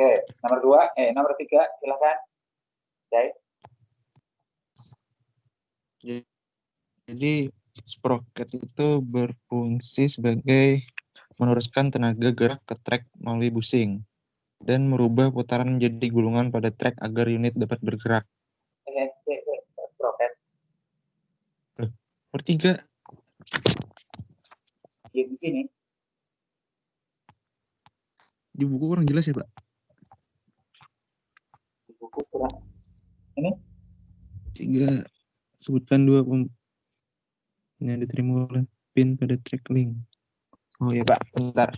Oke, nomor 3, silakan. Jai. Jadi sprocket itu berfungsi sebagai meneruskan tenaga gerak ke trek melalui busing dan merubah putaran menjadi gulungan pada trek agar unit dapat bergerak. Sprocket. Nomor 3. Ya, di sini. Di buku kurang jelas ya, Pak? Di buku kurang. Ini? 3. Sebutkan 2 yang diterima oleh pin pada track link. Oh ya, Pak. Bentar.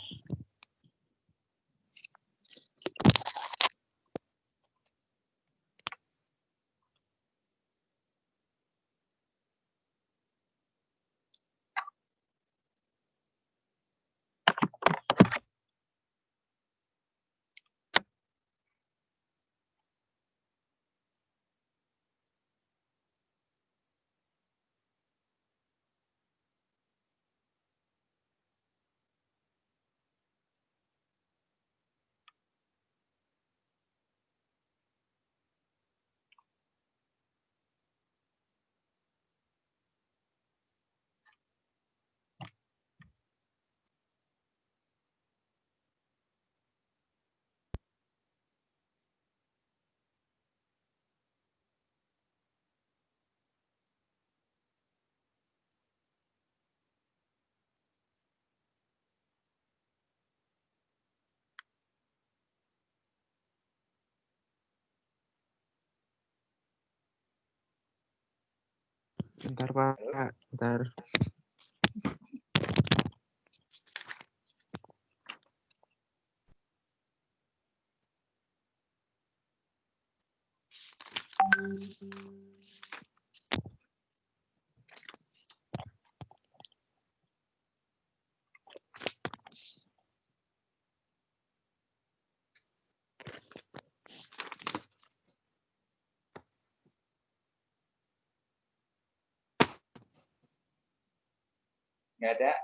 Bentar, Pak. Bentar. Nggak ada.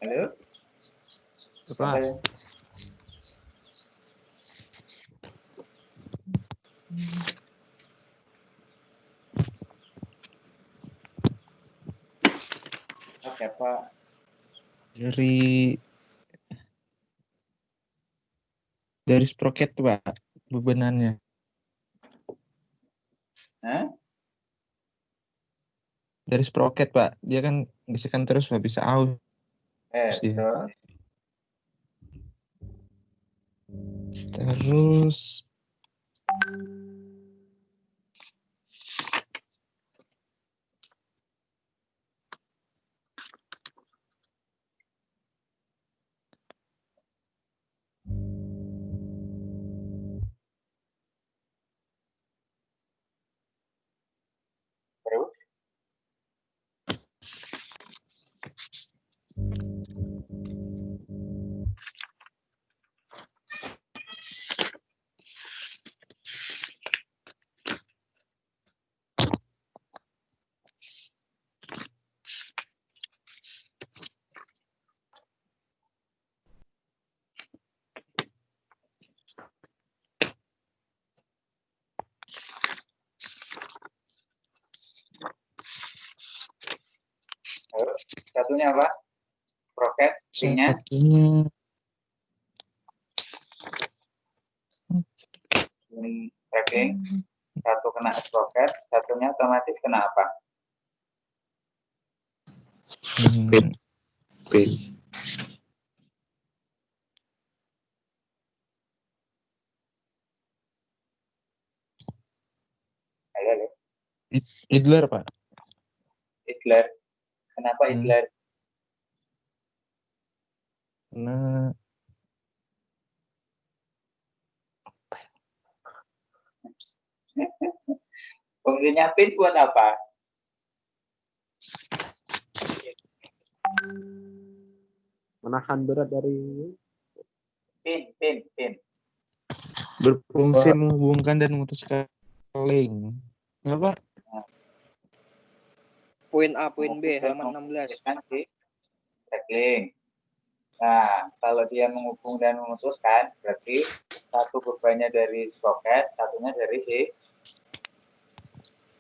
Halo? Pak. Oke, Pak. Dari sprocket, Pak, bebenannya. Hah? Dari sprocket, Pak. Dia kan gesekan terus, Pak, bisa aus. Betul. Terus Terus? Satunya apa? Sprocket, ringnya? satunya Ini tracking. Satu kena sprocket, satunya otomatis kena apa? Hmm, Pin. Halo. idler, Pak. Hitler. Kenapa Hmm. Hitler? Karena Fungsinya pin buat apa? Menahan berat dari Pin. berfungsi menghubungkan dan memutuskan link. Apa? Poin A, poin B, halaman 16. Kan si tracking. Nah, kalau dia menghubung dan memutuskan, berarti satu bebannya dari sprocket, satunya dari si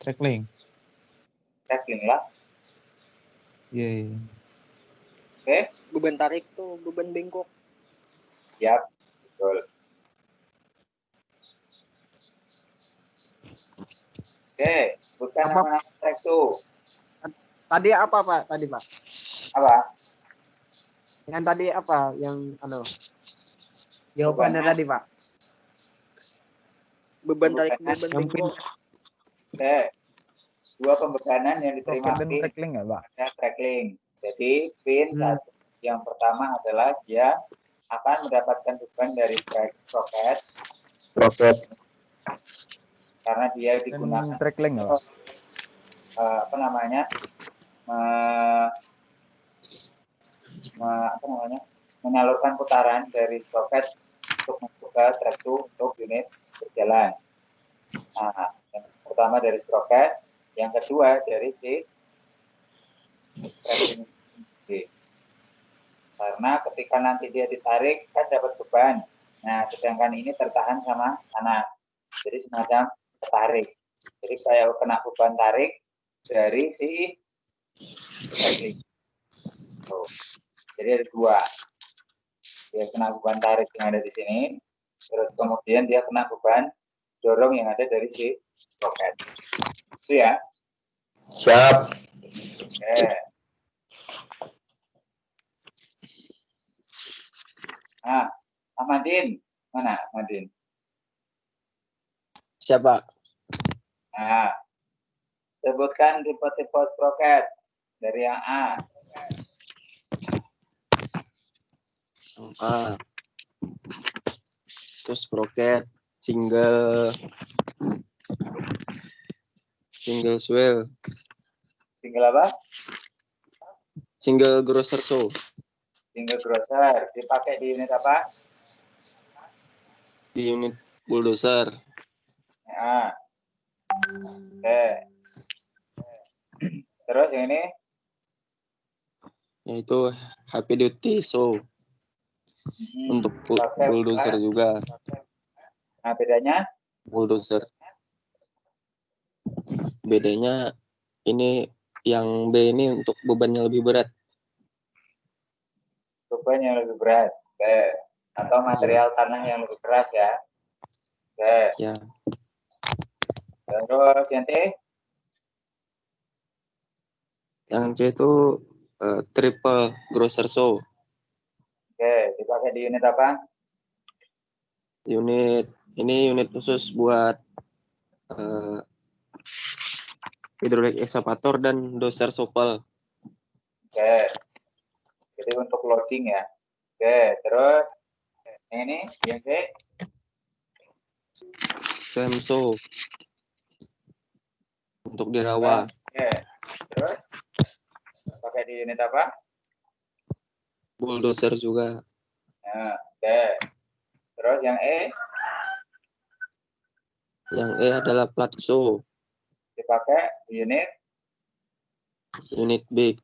Track link. tracking lah. Iya. Oke? Beban tarik tuh, beban bengkok. Siap. Betul. Oke, bukan Apa? nama track tuh. Tadi apa Pak? Tadi Pak? Apa? Yang tadi apa? Yang jawabannya tadi Pak? Beban tarik, Bebannya. beban Yang bengkok. Oke. Dua pembebanan yang diterima Sprocket dan pin tracking ya, Pak? ada tracking. Jadi pin satu yang pertama adalah dia akan mendapatkan beban dari sprocket karena dia digunakan Dan tracking ya, Pak? apa namanya menyalurkan putaran dari sprocket untuk masuk ke track 2 untuk unit berjalan. Nah, yang pertama dari sprocket, yang kedua dari si tracking. Karena ketika nanti dia ditarik kan dapat beban. Nah, sedangkan ini tertahan sama tanah. Jadi semacam tertarik. Jadi saya kena beban tarik dari si tracking. Jadi ada dua. Dia kena beban tarik yang ada di sini, terus kemudian dia kena beban dorong yang ada dari si sprocket. Itu ya. Siap. Oke. Nah, Ahmadin. Mana Ahmadin? Siapa? Nah, sebutkan tipe-tipe sprocket dari yang A. Terus sprocket, single swell, Single apa? single grosser saw, Single grosser. Dipakai di unit apa? di unit bulldozer. Nah. Oke. Terus yang ini? Yaitu heavy duty saw untuk bulldozer juga. Nah, bedanya? Bulldozer. Bedanya ini yang B ini untuk bebannya lebih berat. Beban yang lebih berat. Oke. Atau material tanah yang lebih keras ya. Oke. Ya. Terus yang T? Yang C itu triple grosser saw. Oke, dipakai di unit apa? Unit khusus buat hidrolik excavator dan doser sopel. Oke. Jadi untuk loading ya. Oke, terus yang ini yang C? Stem saw untuk di rawa. Oke. Terus pakai di unit apa? Bulldozer juga. Nah, oke. Terus yang E? Yang E adalah flat saw. Dipakai di unit Big.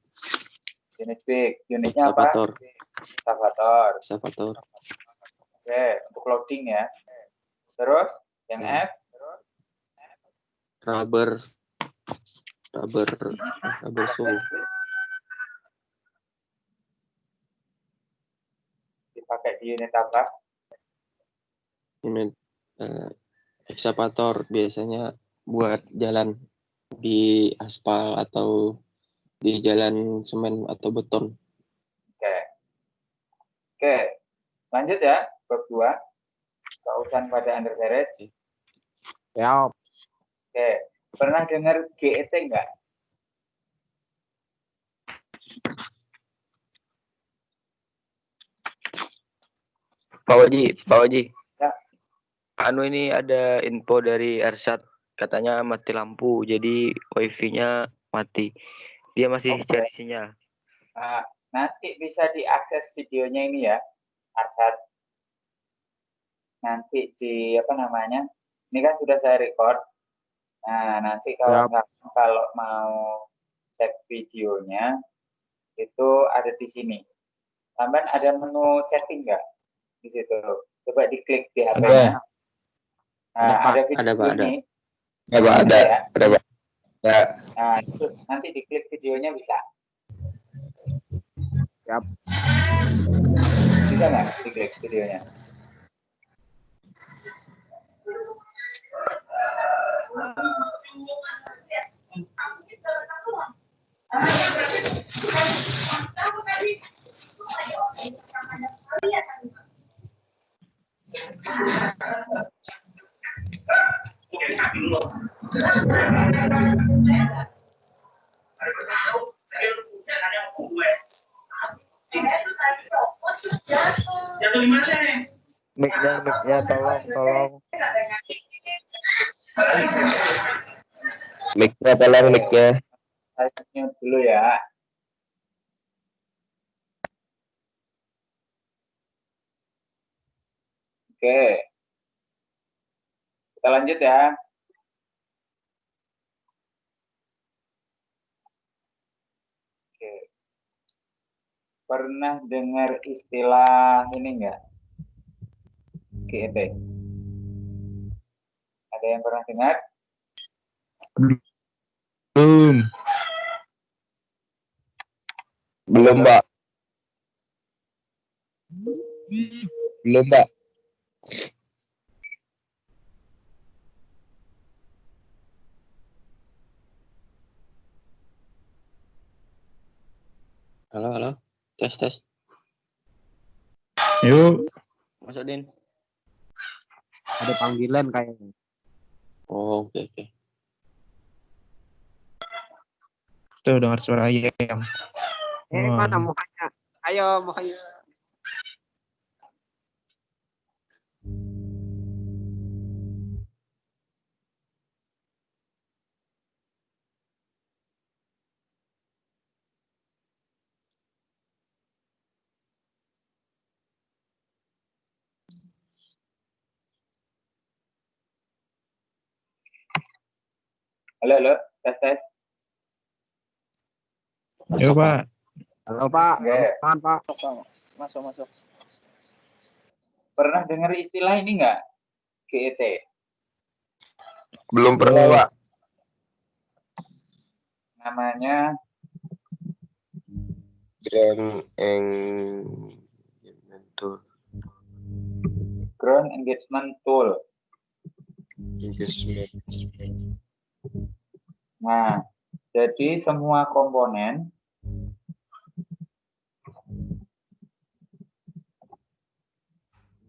Unit big. Unitnya apa? Excavator. Oke, untuk loading ya. Terus yang F? Rubber saw. Dipakai di unit apa? Unit excavator biasanya buat jalan di aspal atau di jalan semen atau beton. Oke, lanjut ya, bab 2. Kausan pada undercarriage. Ya, Oke, pernah dengar GET enggak? Pak Waji. Ya. Anu ini ada info dari Ersyad, katanya mati lampu, jadi wifi-nya mati. Dia masih Oke. cari sinyal. Nah, nanti bisa diakses videonya ini ya, Arsad. Nanti di apa namanya? Ini kan sudah saya record. Nah, nanti kalau mau cek videonya itu ada di sini. Tambahan ada menu chatting nggak di situ? Coba diklik di HP-nya. Nah, ada video Ada, Pak, ini. Ya, Pak, Ada ya? Ada, Pak. Ya. Nah, itu nanti diklik videonya bisa. Siap. Bisa nggak diklik videonya? Mic-nya tolong. Mic-nya tolong, mic-nya. Saya mute dulu ya. Oke. Kita lanjut ya. Oke. Pernah dengar istilah ini enggak? GET. Ada yang pernah dengar? Belum, Pak. Halo. Tes. Yuk. Masuk, Din. ada panggilan kayaknya. Oh, oke. Tuh dengar suara ayam. Mana mukanya? Ayo, mukanya. Halo, tes. Yuk, Pak. Halo, Pak. Oke. Apaan, Pak? Masuk. Pernah dengar istilah ini enggak? GET. Belum pernah, Pak. Namanya Ground Engagement Tool. Nah, jadi semua komponen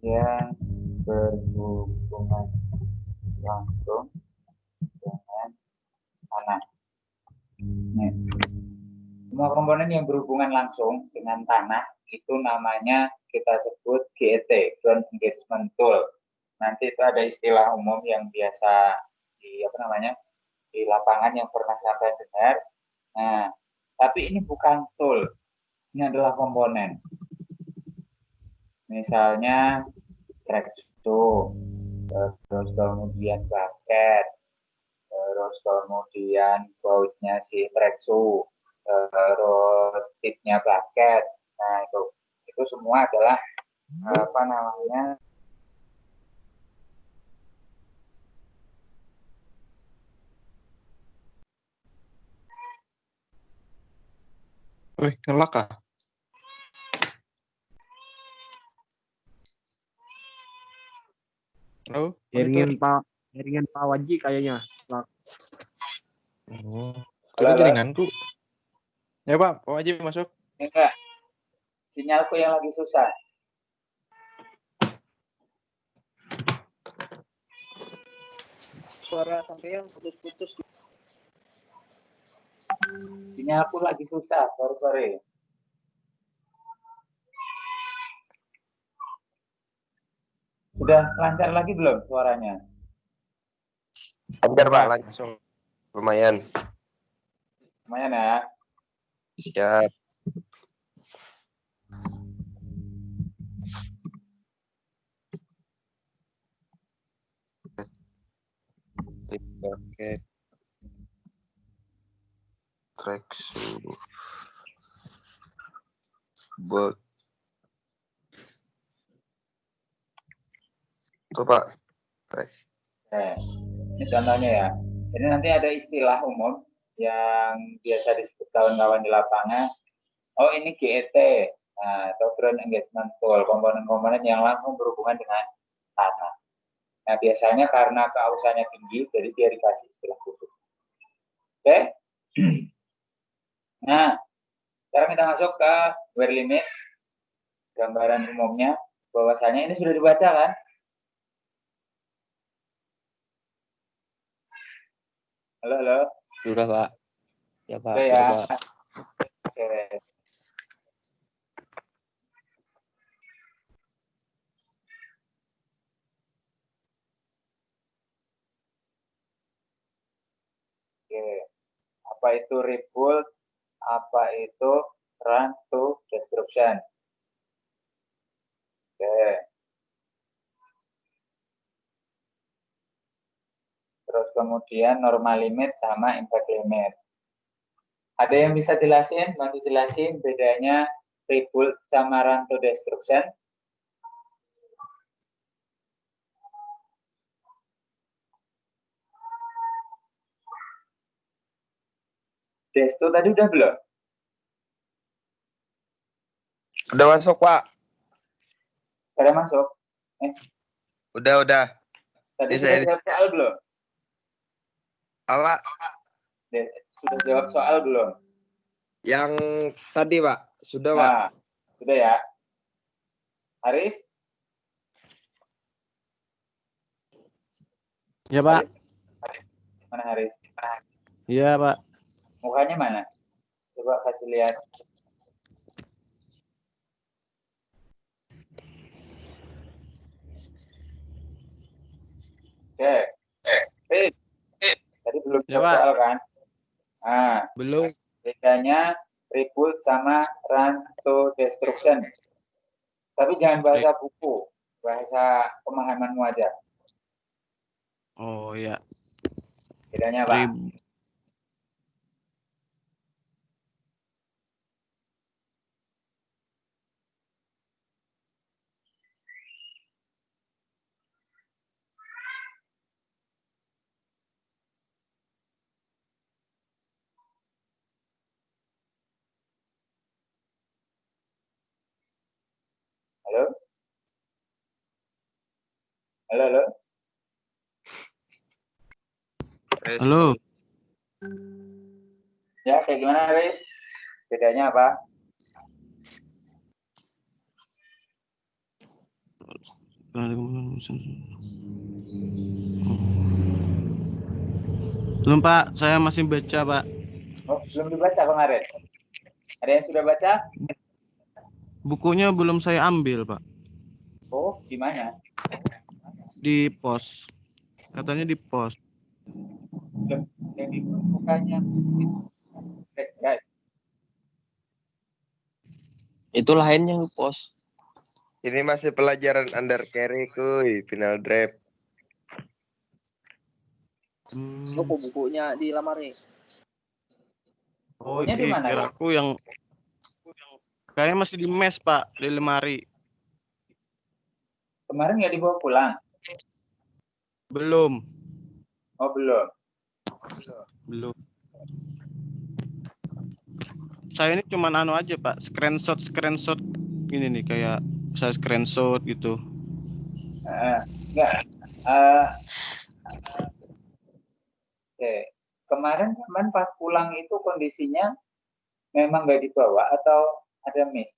yang berhubungan langsung dengan tanah. Nih, semua komponen yang berhubungan langsung dengan tanah itu namanya kita sebut GET, Ground Engagement Tool. Nanti itu ada istilah umum yang biasa di di lapangan yang pernah sampai dengar. Nah, tapi ini bukan tool, ini adalah komponen. Misalnya tracksaw, terus kemudian bucket, terus kemudian bautnya si tracksaw, terus tipnya bucket. Nah, itu semua adalah Wih, ngelak ah. Halo, Jaringan Pak Waji kayaknya. Oh, Halo. itu jaringanku. Ya Pak, Pak Wajib masuk. Enggak, sinyalku yang lagi susah. Suara sampean putus-putus. Sinyalku lagi susah, sorry. Sudah lancar lagi belum suaranya? Lancar Pak, langsung. Lumayan. Lumayan ya. Siap. Oke. Tracksuit. Bot. Tuh Pak. Ini contohnya ya. Jadi nanti ada istilah umum yang biasa disebut kawan-kawan di lapangan. Oh ini GET, atau Ground Engagement Tool, komponen-komponen yang langsung berhubungan dengan tanah. Nah biasanya karena keausannya tinggi, jadi dia dikasih istilah khusus. Oke. Nah, sekarang kita masuk ke wear limit. Gambaran umumnya, bahwasanya ini sudah dibaca kan? Halo. Sudah Pak. Ya Pak, Sudah sudah ya. Pak. Oke. Oke. Apa itu rebuild? Apa itu run to destruction? Oke. Terus kemudian normal limit sama impact limit. Ada yang bisa jelasin? Bantu jelasin bedanya rebuild sama run to destruction? Destu tadi udah belum? Udah masuk Pak. Sudah masuk? Udah. Tadi Bisa sudah ini. jawab soal belum? Apa? Sudah jawab soal belum? Yang tadi Pak. Sudah Pak. Nah, sudah ya. Haris? Ya Pak. Mana Haris? Iya Pak. Mukanya mana? Coba kasih lihat. Oke. Haris. Tadi belum Ya, jawab Pak. soal kan? Nah, Belum. bedanya rebuild sama run to destruction. Tapi jangan bahasa buku, bahasa pemahamanmu aja. Oh ya. Bedanya apa? Halo? Halo? Halo. Ya, kayak gimana, Haris? Bedanya apa? Belum Pak, saya masih baca Pak. Oh, belum dibaca kemarin. Ada yang sudah baca? Bukunya belum saya ambil Pak. Oh, gimana? Di pos. Katanya di pos. Belum. Jadi bukannya guys. Itu lainnya pos. Ini masih pelajaran under carry kuy. Final draft. Lo kok bukunya di lemari? Oh, Bukunya di mana, kira aku yang kayaknya masih di mes Pak, di lemari. Kemarin nggak dibawa pulang? Belum. Oh, belum. Belum. Saya ini cuma anu aja Pak, screenshot ini nih kayak saya screenshot gitu. Enggak. Oke. Kemarin pas pulang itu kondisinya memang nggak dibawa atau ada miss?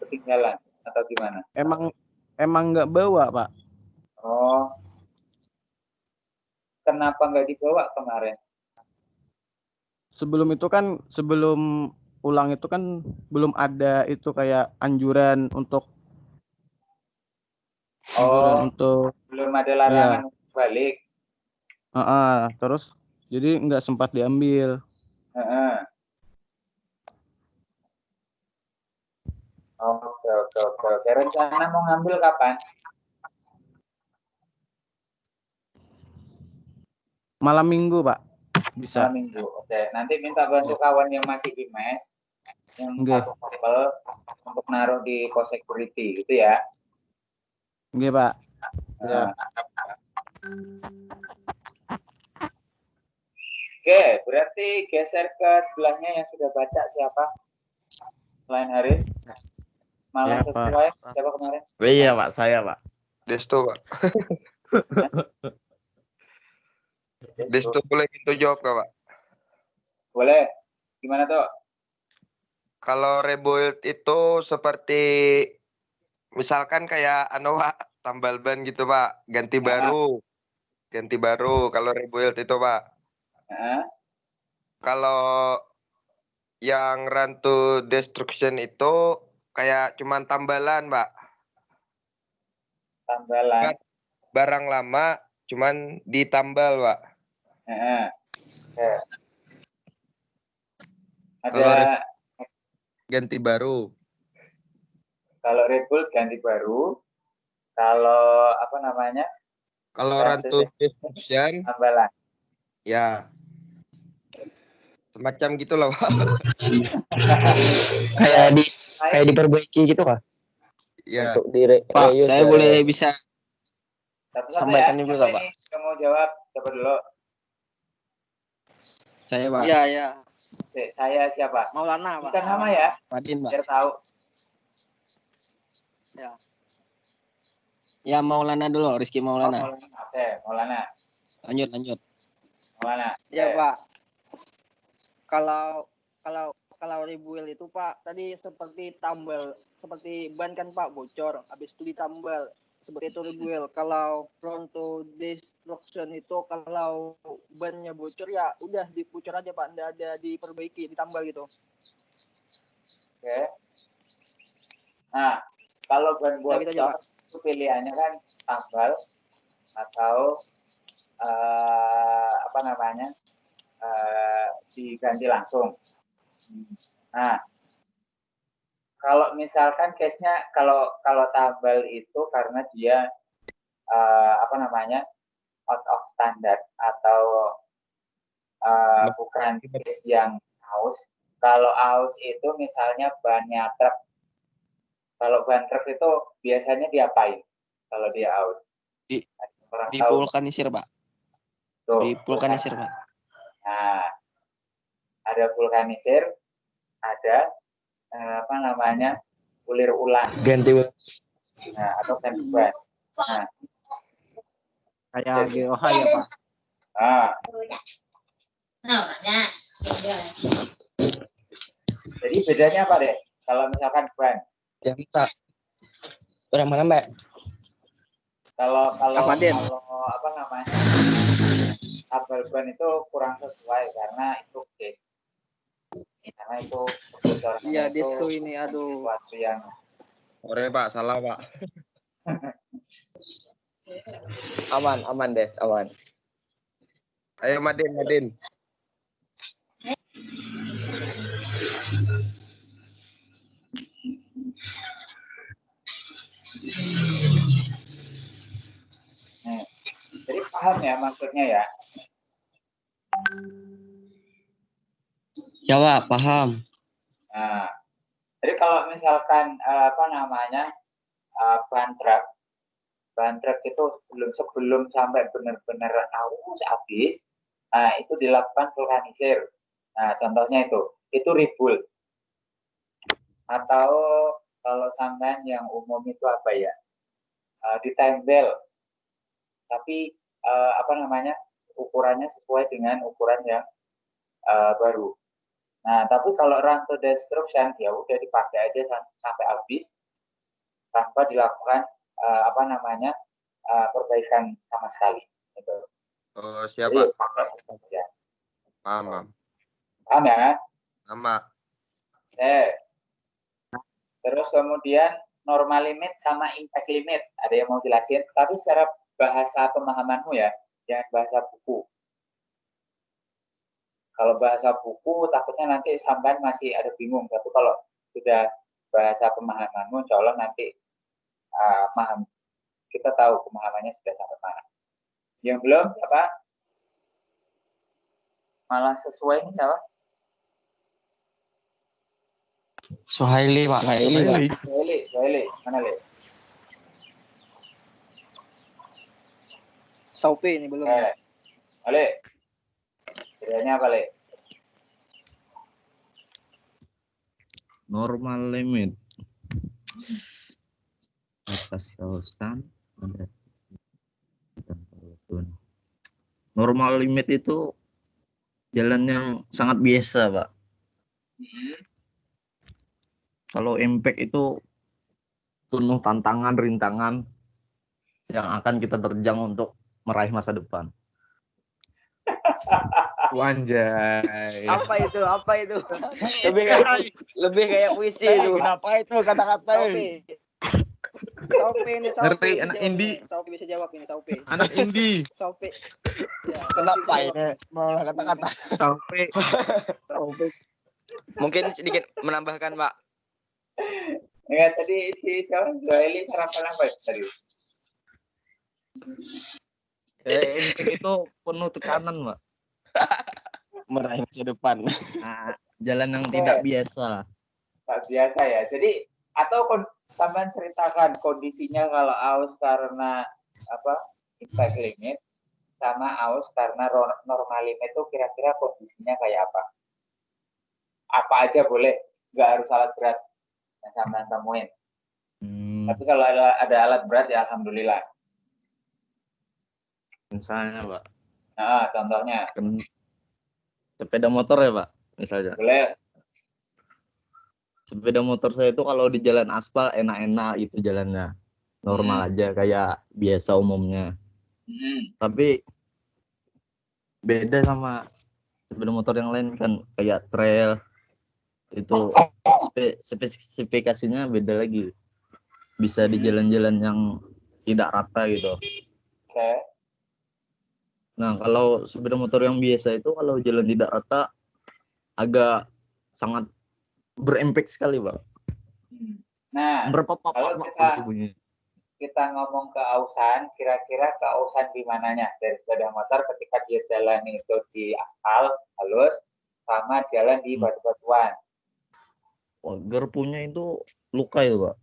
Ketinggalan atau gimana? Emang nggak bawa, Pak. Oh, kenapa nggak dibawa kemarin? Sebelum ulang itu kan belum ada itu kayak anjuran untuk Oh, untuk belum ada ya, larangan balik. terus jadi nggak sempat diambil. Heeh. Oke. Rencana mau ngambil kapan? Malam minggu, Pak. Bisa. Malam minggu. Oke. Nanti minta bantu kawan yang masih di mes, yang Oke. satu couple untuk naruh di pos security, gitu ya. Oke, Pak. Nah. Oke, berarti geser ke sebelahnya yang sudah baca siapa? Selain Haris. Malam Ya, sesuai siapa kemarin? Iya, Pak, saya, Pak. Desto, Pak. Desto boleh minta jawab gak, Pak? Boleh. Gimana tuh? Kalau rebuild itu seperti misalkan kayak Pak, tambal ban gitu, Pak. Ganti baru. Kalau rebuild itu, Pak. Nah. Kalau yang Run to Destruction itu kayak cuman tambalan, Pak. Tambalan. Barang lama cuman ditambal, Pak. Ada ganti baru. Kalau Red Bull ganti baru. Kalau apa namanya? Kalau Run to Destruction tambalan. Ya. Semacam gitu loh, Pak. kayak diperbaiki gitu kah? Iya. Untuk Pak, saya boleh bisa sampaikan dulu Siapa Pak? ini? Kamu jawab coba dulu. Saya, Pak. Iya. Saya siapa? Maulana, Pak. Bukan nama ya? Madin, Pak. Biar tahu. Ya, Maulana dulu, Rizky Maulana. Oke, Maulana. Lanjut. Maulana. Iya, Pak. Kalau rebuild itu, Pak, tadi seperti ban kan, Pak, bocor, habis itu ditambal. Seperti itu rebuild. Kalau prone to destruction itu kalau bannya bocor ya udah dipucur aja, Pak, enggak ada diperbaiki, ditambal gitu. Oke. Nah, kalau ban bocor gitu aja, Pak. itu pilihannya kan tambal atau diganti langsung. Nah, kalau misalkan case-nya kalau tambal itu karena dia out of standard atau bukan case yang aus. Kalau aus itu misalnya bannya truk. Kalau ban truk itu biasanya diapain kalau dia aus? Divulkanisir, Pak. Divulkanisir, Pak. Nah, ada vulkanisir, ada kulir ulang. Ganti ban. Nah, atau ganti ban. Nah, kayak GOH ya, Pak. Jadi bedanya apa deh? Kalau misalkan ban. Jangan. Udah mana, Mbak? Kalau tabel ban itu kurang sesuai karena itu case. Karena itu kebocoran. Iya, Desto ini aduh. Sesuatu yang Pak, salah, Pak. Aman, Des, aman. Ayo Madin. Jadi paham ya maksudnya ya? Ya, Pak, paham. Nah, jadi kalau misalkan ban truk itu sebelum sampai benar-benar aus habis, nah itu dilakukan vulkanisir. Nah, contohnya itu rebuild. Atau kalau sampean yang umum itu apa ya? Ditempel. Tapi ukurannya sesuai dengan ukuran yang baru. Nah, tapi kalau run to destruction ya udah dipakai aja sampai habis tanpa dilakukan perbaikan sama sekali. Gitu. Oh, Jadi siapa? pakai aja. Paham. Paham ya? Sama. Terus kemudian normal limit sama impact limit. Ada yang mau jelasin? Tapi secara bahasa pemahamanmu ya, jangan bahasa buku. Kalau bahasa buku takutnya nanti sampai masih ada bingung. Tapi kalau sudah bahasa pemahamanmu, insya Allah nanti paham. Kita tahu pemahamannya sudah sampai mana. Yang belum apa? Malah sesuai ini apa? Suhaili, Pak. Suhaili. Mana, Le? Saupe ini belum. Le. Bedanya apa, Le? Normal limit atas kausan ada normal limit itu jalan yang sangat biasa, Pak. Kalau impact itu penuh tantangan, rintangan yang akan kita terjang untuk meraih masa depan. Wanjay. Apa itu? Lebih kayak puisi itu. Kenapa itu kata-kata Saupe ini Saupe. Ngerti anak indie. Saupe bisa jawab ini Saupe. Anak indie. Saupe. Ya, kenapa ini mau kata-kata Sampai Mungkin sedikit menambahkan, Pak. Ya, tadi si Suhaili sarapan apa tadi? impact itu penuh tekanan, Pak. Meraih masa depan. Nah, jalan yang tidak biasa. Tak biasa ya. Jadi atau sampean ceritakan kondisinya kalau aus karena impact limit sama aus karena normal limit itu kira-kira kondisinya kayak apa? Apa aja boleh, nggak harus alat berat yang sampean temuin. Tapi kalau ada alat berat ya alhamdulillah. Misalnya, Pak. Nah, contohnya. Sepeda motor ya, Pak. Misalnya. Boleh. Sepeda motor saya itu kalau di jalan aspal enak-enak itu jalannya. Normal aja kayak biasa umumnya. Tapi beda sama sepeda motor yang lain kan kayak trail. Itu spesifikasinya beda lagi. Bisa di jalan-jalan yang tidak rata gitu. Oke. Nah, kalau sepeda motor yang biasa itu kalau jalan tidak rata agak sangat berimpact sekali, Pak. Nah, berapa kalau kita ngomong keausan, kira-kira keausan di mananya dari sepeda motor ketika dia jalan itu di aspal halus sama jalan di batu-batuan. Garpunya itu luka itu, Pak.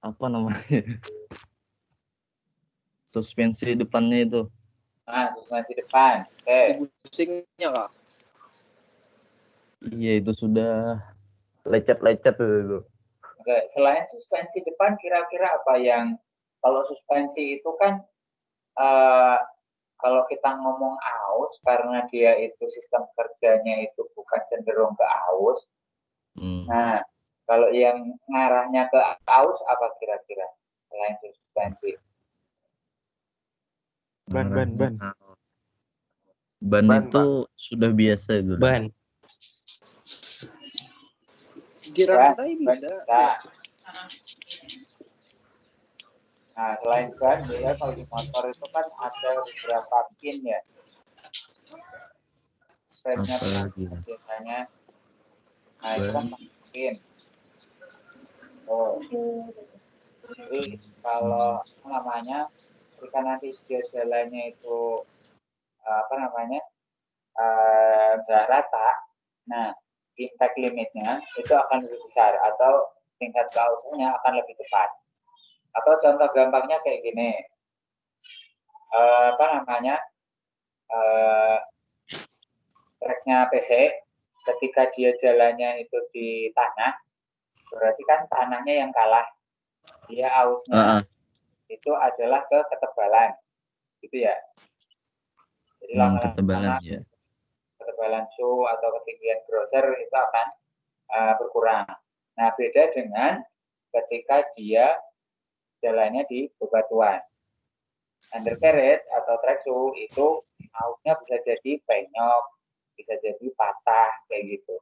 Apa namanya? Suspensi depannya itu. Nah, suspensi depan. Oke. Pusingnya, Kak. Iya, itu sudah lecet-lecet itu. Oke, selain suspensi depan kira-kira apa yang kalau suspensi itu kan kalau kita ngomong aus karena dia itu sistem kerjanya itu bukan cenderung ke aus. Nah, kalau yang ngarahnya ke aus apa kira-kira selain suspensi? Ban itu sudah biasa itu. Ban. Girantai bisa. Nah, selain ban, ya kalau di motor itu kan ada beberapa pin ya. Spare-nya biasanya. Nah, itu kan pin. Jadi kalau ketika nanti dia jalannya itu nggak rata, nah impact limitnya itu akan lebih besar atau tingkat keausannya akan lebih cepat. Atau contoh gampangnya kayak gini, treknya PC ketika dia jalannya itu di tanah, berarti kan tanahnya yang kalah, dia ausnya itu adalah ke ketebalan, gitu ya. Jadi lama-lama ketebalan ya. ketebalan shoe atau ketinggian grosser itu akan berkurang. Nah, beda dengan ketika dia jalannya di bebatuan. Undercarriage atau track shoe itu outnya bisa jadi penyok, bisa jadi patah kayak gitu.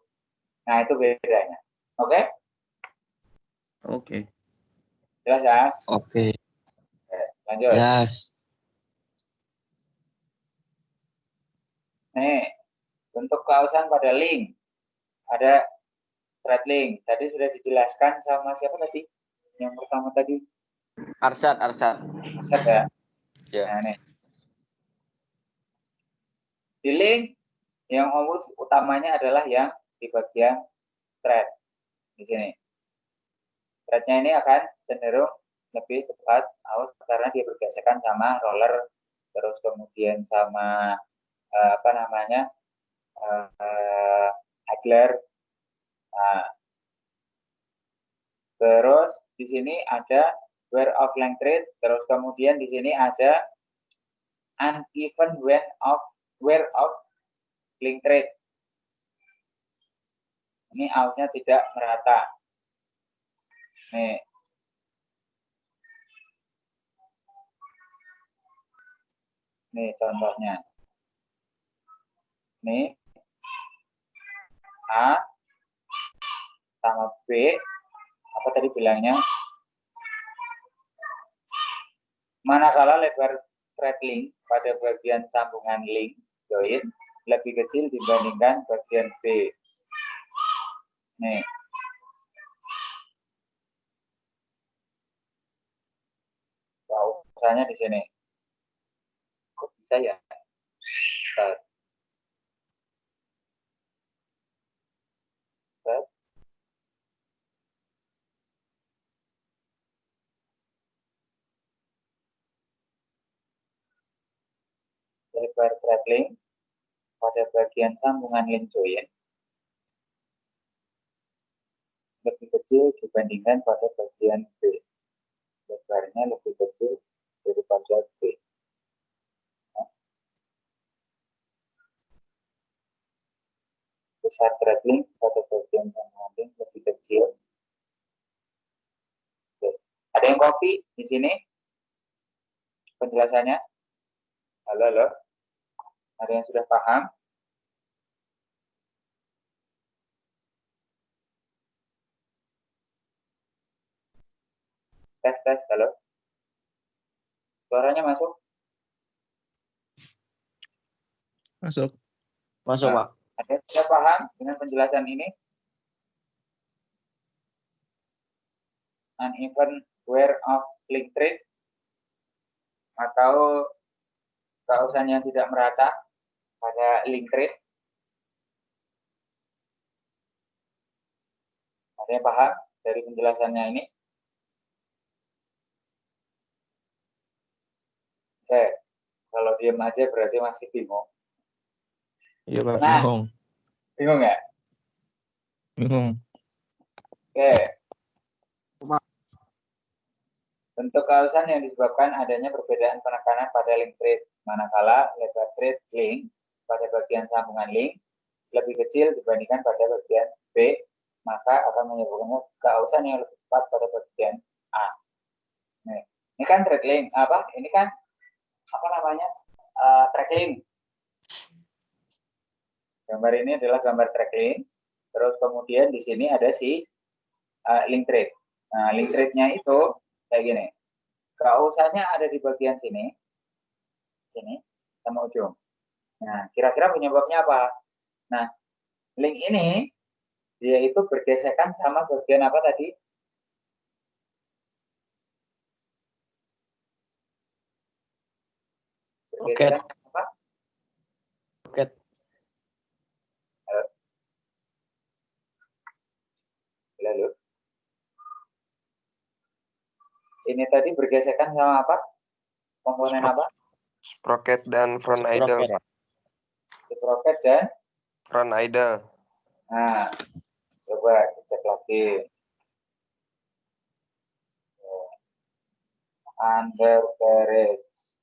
Nah, itu bedanya. Oke? Oke. Jelas ya? Oke. Lanjut. Jelas. Nih, bentuk kausan pada link. Ada thread link. Tadi sudah dijelaskan sama siapa tadi? Yang pertama tadi? Arsyad. Arsyad ya? Ya. Nah, nih. Di link yang utamanya adalah yang di bagian thread. Di sini. Threadnya ini akan cenderung lebih cepat aus karena dia bergesekan sama roller, terus kemudian sama idler. Nah, terus di sini ada wear of length rate, terus kemudian di sini ada uneven wear of length rate. Ini outnya tidak merata. Nih. Nih contohnya. Nih. A sama B. Apa tadi bilangnya? Manakala lebar thread link pada bagian sambungan link join lebih kecil dibandingkan bagian B. Nih. Usahanya di sini. Kok bisa ya? Lebar thread link pada bagian sambungan link join lebih kecil dibandingkan pada bagian B. Lebarnya lebih kecil daripada B. Besar thread link pada bagian sambungan link lebih kecil. Oke. Ada yang copy di sini? Penjelasannya? Halo. Ada yang sudah paham? Tes, halo. Suaranya masuk? Masuk. Masuk, Pak. Ada yang sudah paham dengan penjelasan ini? Uneven wear of link rate atau kausan yang tidak merata pada link rate. Ada yang paham dari penjelasannya ini? Oke, kalau diam aja berarti masih bingung. Iya, Pak. Nah, bingung ya? Bingung. Oke. Bentuk kausan yang disebabkan adanya perbedaan penekanan pada link rate, manakala lebar thread link pada bagian sambungan link lebih kecil dibandingkan pada bagian B, maka akan menyebabkan kausan yang lebih cepat pada bagian A. Nih, ini kan thread link, ini kan track link. Gambar ini adalah gambar track link. Terus kemudian di sini ada si link rate. Nah, link rate-nya itu kayak gini. Kausannya ada di bagian sini sama ujung. Nah, kira-kira penyebabnya apa? Nah, link ini dia itu bergesekan sama bagian apa tadi? Bergesekan apa? Roket. Lalu. Ini tadi bergesekan sama apa? Komponen apa? Sprocket dan front idle, Pak. Sprocket dan Front idle. Nah, coba cek lagi. Undercarriage.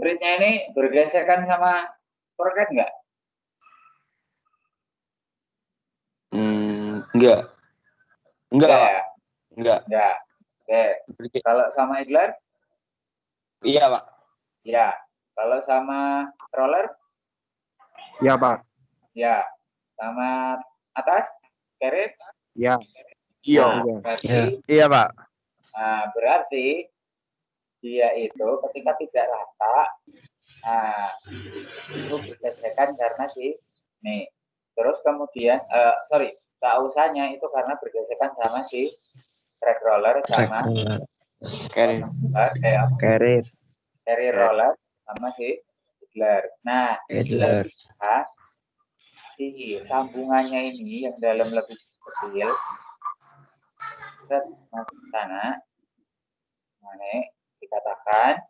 Gridnya ini bergesekan sama sprocket nggak? Enggak. Enggak, Nggak Pak. ya? Enggak. Nggak. Oke. Kalau sama idler? Iya, Pak. Ya. Kalau sama roller? Iya, Pak. Ya. Sama atas? Carrier? Iya. Iya. Nah, berarti, Iya, Pak. nah, berarti dia itu ketika tidak rata, nah, itu bergesekan karena nih. Terus kemudian, kausanya itu karena bergesekan sama si track roller sama Carrier. carrier roller sama si idler. Nah, Idler. ketika si sambungannya ini yang dalam lebih kecil, masuk ke sana, dikatakan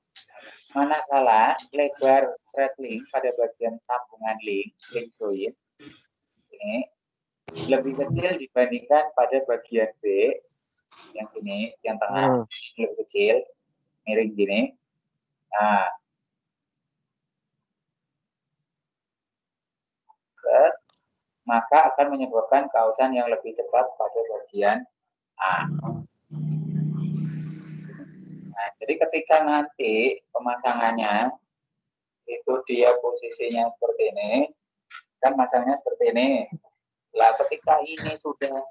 manakala lebar thread link pada bagian sambungan link join ini lebih kecil dibandingkan pada bagian B yang sini, yang tengah lebih kecil, miring gini. Nah, maka akan menyebabkan kausan yang lebih cepat pada bagian A. Nah, jadi ketika nanti pemasangannya itu dia posisinya seperti ini, kan masangnya seperti ini. Lah, ketika ini sudah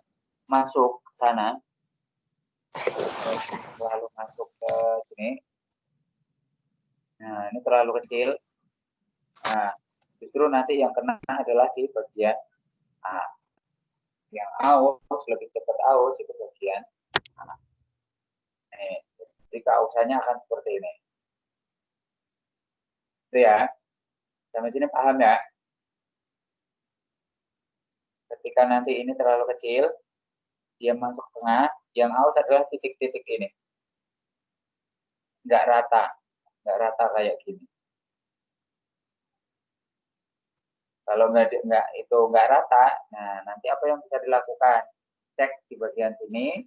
masuk ke sana, lalu masuk ke sini, nah ini terlalu kecil. Nah, justru nanti yang kena adalah si bagian A. Yang aus, lebih cepat aus itu bagian A. Nih, jadi kausannya akan seperti ini. Itu ya. Sampai sini paham ya? Ketika nanti ini terlalu kecil, dia masuk tengah, yang aus adalah titik-titik ini. Nggak rata kayak gini. Kalau nggak rata, nah nanti apa yang bisa dilakukan? Cek di bagian sini,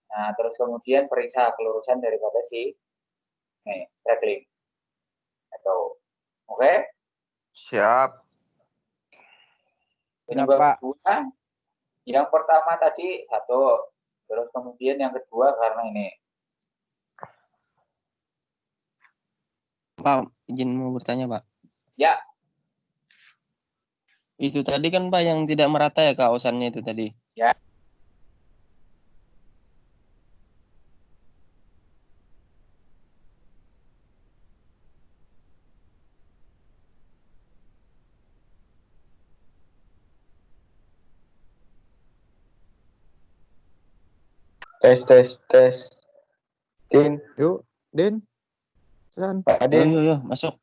nah terus kemudian periksa kelurusan daripada si tracking. Atau, oke? Siap. Penyebab kedua, yang pertama tadi 1, terus kemudian yang kedua karena ini. Pak, izin mau bertanya, Pak. Ya. Itu tadi kan Pak yang tidak merata ya kausannya itu tadi. Ya. Tes. Din. Yuk, Din. San. Pak Din. Yo, masuk.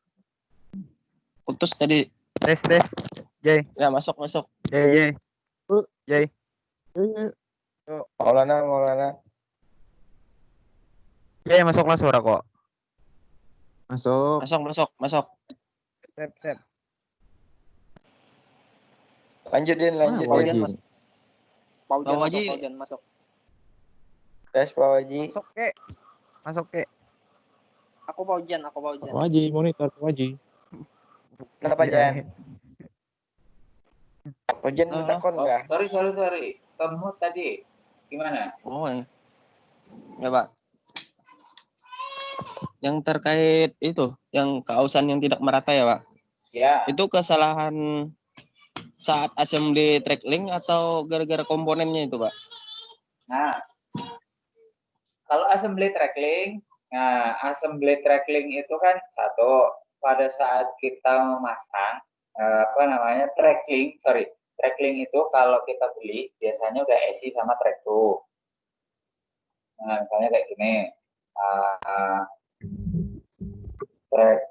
Putus tadi. Tes. Jay. Ya, masuk. Jay. Jay. Maulana. Jay, masuklah suara kok. Masuk. Masuk. Sep. Lanjut Din. Pak Waji. Masuk. Tes Pak Waji. Masuk ke. Aku Pak Ujian. Waji, monitor Waji. Kenapa Jan? Ujian takon enggak? Sorry. Kamu tadi gimana? Oh, ya Pak. Yang terkait itu, yang kausan yang tidak merata ya Pak? Ya. Itu kesalahan saat assembly track link atau gara-gara komponennya itu Pak? Nah, kalau assembly track link itu kan satu, pada saat kita memasang track link itu kalau kita beli biasanya udah isi sama track 2. Nah, misalnya kayak gini, track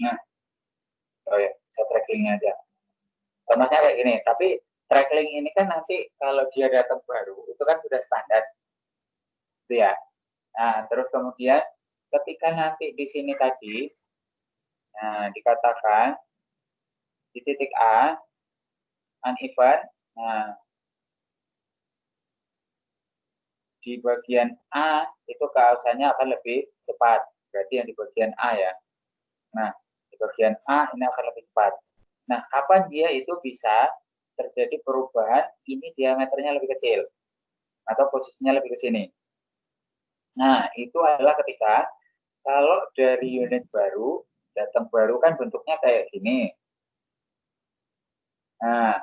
Nah, saya tracking aja. Contohnya kayak gini, tapi track link ini kan nanti kalau dia datang baru itu kan sudah standar, gitu ya. Nah, terus kemudian ketika nanti di sini tadi, nah dikatakan di titik A uneven, nah di bagian A itu keausannya akan lebih cepat, berarti yang di bagian A ya. Nah, di bagian A ini akan lebih cepat. Nah, kapan dia itu bisa terjadi perubahan, ini diameternya lebih kecil, atau posisinya lebih ke sini. Nah, itu adalah ketika kalau dari unit baru, datang baru kan bentuknya kayak gini. Nah,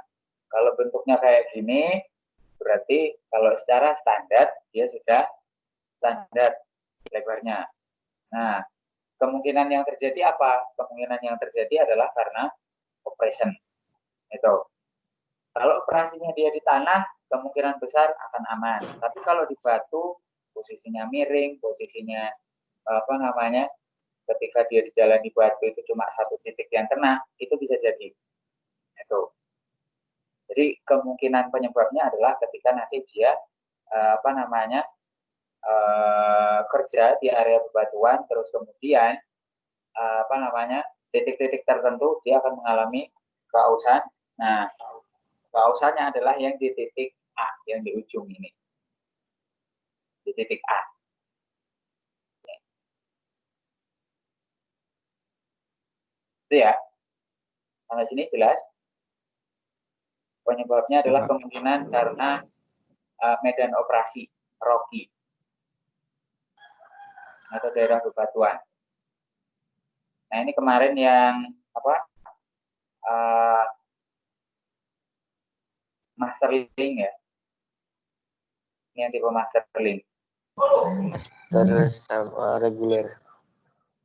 kalau bentuknya kayak gini, berarti kalau secara standar, dia sudah standar lebarnya. Nah, kemungkinan yang terjadi apa? Kemungkinan yang terjadi adalah karena operation. Itu. Kalau operasinya dia di tanah, kemungkinan besar akan aman. Tapi kalau di batu, posisinya miring, posisinya apa namanya, ketika dia di jalan di batu itu cuma satu titik yang kena, itu bisa jadi. Itu. Jadi kemungkinan penyebabnya adalah ketika nanti dia apa namanya kerja di area bebatuan, terus kemudian apa namanya titik-titik tertentu dia akan mengalami keausan. Nah, keausannya adalah yang di titik A, yang di ujung ini. Di titik A. Itu ya. Sampai sini jelas. Penyebabnya adalah kemungkinan karena medan operasi, rocky, atau daerah bebatuan. Nah, ini kemarin yang apa? Master link ya. Ini yang tipe master link. Terus sama reguler.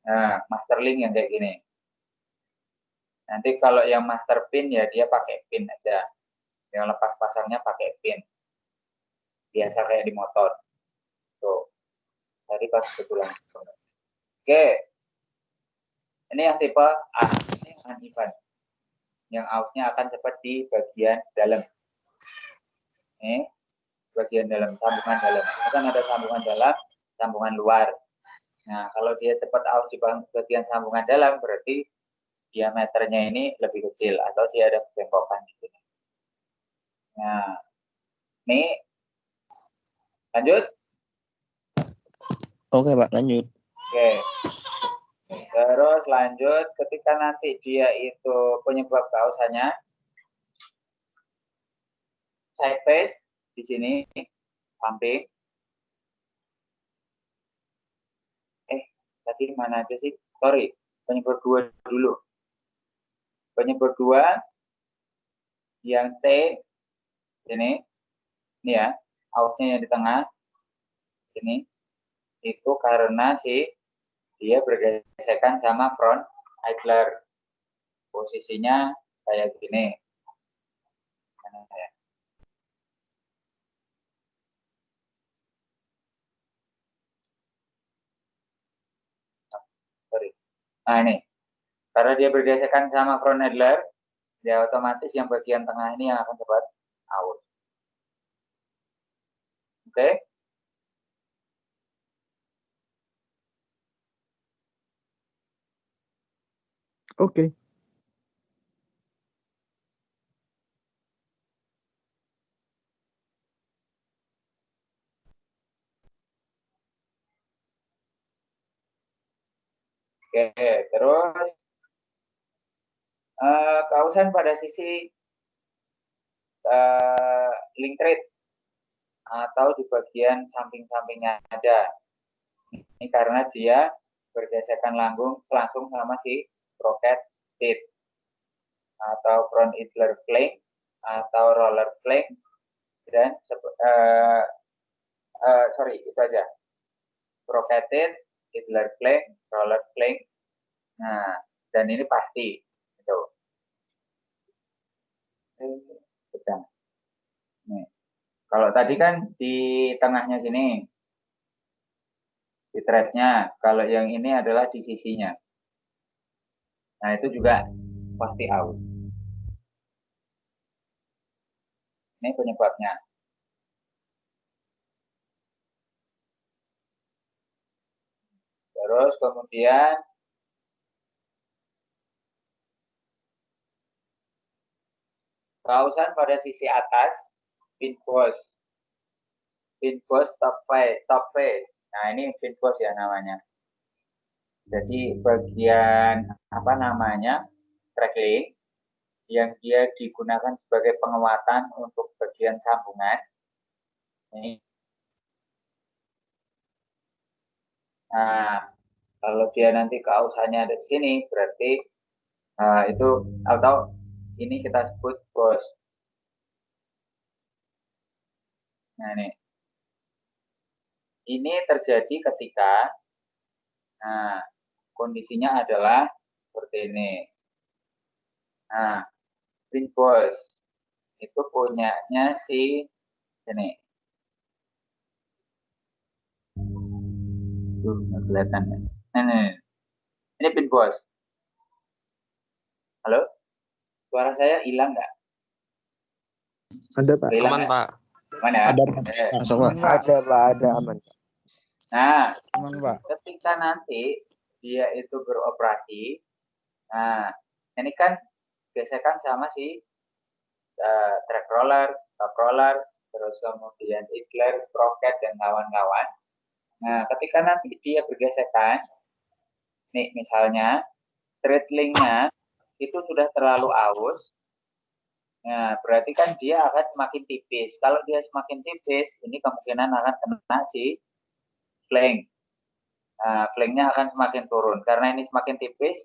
Nah, master link yang kayak gini. Nanti kalau yang master pin ya dia pakai pin aja. Yang lepas pasangnya pakai pin. Biasa kayak di motor. Tuh. Tadi pas kebetulan. Oke. Ini yang tipe A, uneven. Yang ausnya akan cepat di bagian dalam. Ini bagian dalam, sambungan dalam. Ini kan ada sambungan dalam, sambungan luar. Nah, kalau dia cepat aus di bagian sambungan dalam, berarti diameternya ini lebih kecil atau dia ada bengkokan di sini. Nah, ini lanjut. Oke, Pak, lanjut. Oke. Terus lanjut ketika nanti dia itu penyebab keausannya, side face di sini samping. Tadi mana aja sih? Sorry, penyebab 2 dulu. Penyebab 2 yang C ini ya, ausnya yang di tengah sini itu karena dia bergesekan sama front idler. Posisinya kayak gini. Sorry. Nah ini, karena dia bergesekan sama front idler, dia otomatis yang bagian tengah ini yang akan cepat aus. Oke? Oke. Oke, terus keausan pada sisi link trade atau di bagian samping-sampingnya aja. Ini karena dia bergesekan langsung sama si sprocket tip atau front idler flank atau roller flank dan sorry itu aja sprocket idler flank, roller flank. Nah, dan ini pasti itu. Nih. Kalau tadi kan di tengahnya sini di threadnya, kalau yang ini adalah di sisinya. Nah, itu juga pasti out. Ini penyebabnya. Terus kemudian kausan pada sisi atas, pinpost top face. Nah, ini pinpost ya namanya. Jadi bagian apa namanya tracking yang dia digunakan sebagai penguatan untuk bagian sambungan. Ini. Nah, kalau dia nanti kausannya ada di sini, berarti itu atau ini kita sebut bos. Nah, ini terjadi ketika kondisinya adalah seperti ini. Nah, pinpost itu punyanya si ini. Tuh, nggak kelihatan ya. Ini pinpost. Halo? Suara saya hilang nggak? Ada, Pak. Hilang, Aman, ya? Pak. Mana? Ada, Pak. Masuk, Pak. Ada, Pak, ada aman. Nah, Aman, Pak. ketika nanti dia itu beroperasi, nah ini kan gesekan sama si track roller, top roller, terus kemudian idler, sprocket, dan kawan-kawan. Nah, ketika nanti dia bergesekan, nih misalnya thread link-nya itu sudah terlalu aus, nah berarti kan dia akan semakin tipis. Kalau dia semakin tipis, ini kemungkinan akan kena si flank. Nah, flanknya akan semakin turun. Karena ini semakin tipis,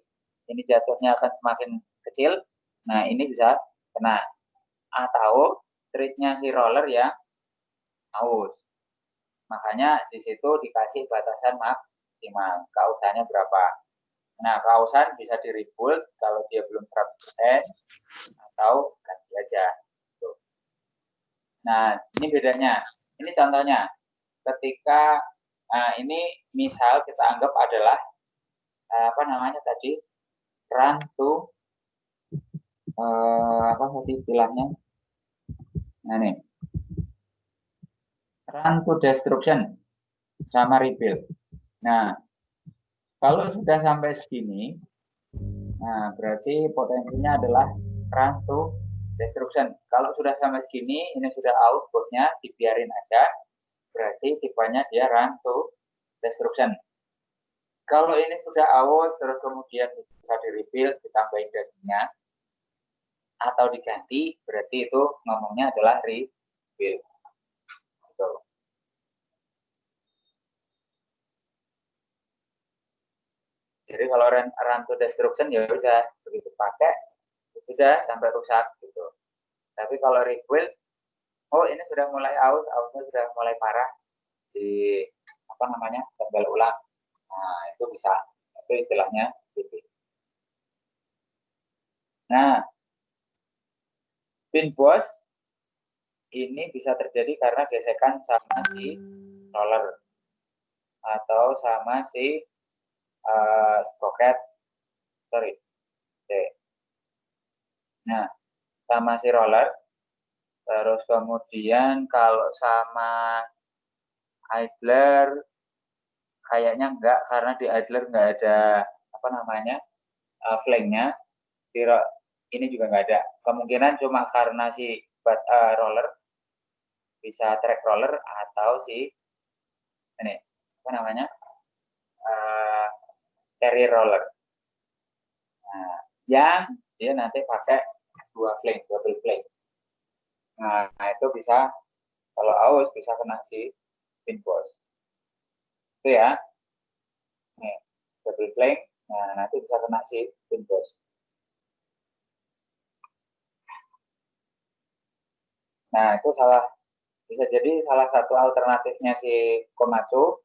ini jatuhnya akan semakin kecil. Nah, ini bisa kena. Atau thread-nya si roller yang aus. Makanya di situ dikasih batasan maksimal. Kausannya berapa? Nah, kausan bisa di-rebuild kalau dia belum 100% atau ganti aja. Tuh. Nah, ini bedanya. Ini contohnya. Ketika ini misal kita anggap adalah apa namanya tadi run to apa tadi istilahnya? Nah nih run to destruction sama rebuild. Nah kalau sudah sampai segini, nah berarti potensinya adalah run to destruction. Kalau sudah sampai segini, ini sudah out bosnya, dibiarin aja. Berarti tipenya dia run to destruction. Kalau ini sudah out, terus kemudian bisa di-rebuild, ditambahin dagingnya, atau diganti, berarti itu ngomongnya adalah rebuild. Gitu. Jadi kalau run to destruction ya udah begitu pakai, sudah sampai rusak gitu. Tapi kalau rebuild, oh ini sudah mulai out, outnya sudah mulai parah, di apa namanya tanggal ulang. Nah itu bisa, itu istilahnya gitu. Nah, pinpost ini bisa terjadi karena gesekan sama si roller atau sama si sprocket, sorry. Nah, sama si roller. Terus kemudian kalau sama idler kayaknya enggak, karena di idler enggak ada apa namanya flanknya. Ini juga enggak ada. Kemungkinan cuma karena si roller bisa track roller atau si ini apa namanya carry roller. Nah, yang dia nanti pakai dua flank, double flank. Nah, itu bisa kalau aus bisa kena si pinpost. Itu ya. Nih, double flank. Nah, nanti bisa kena si pinpost. Nah, itu bisa jadi salah satu alternatifnya si Komatsu.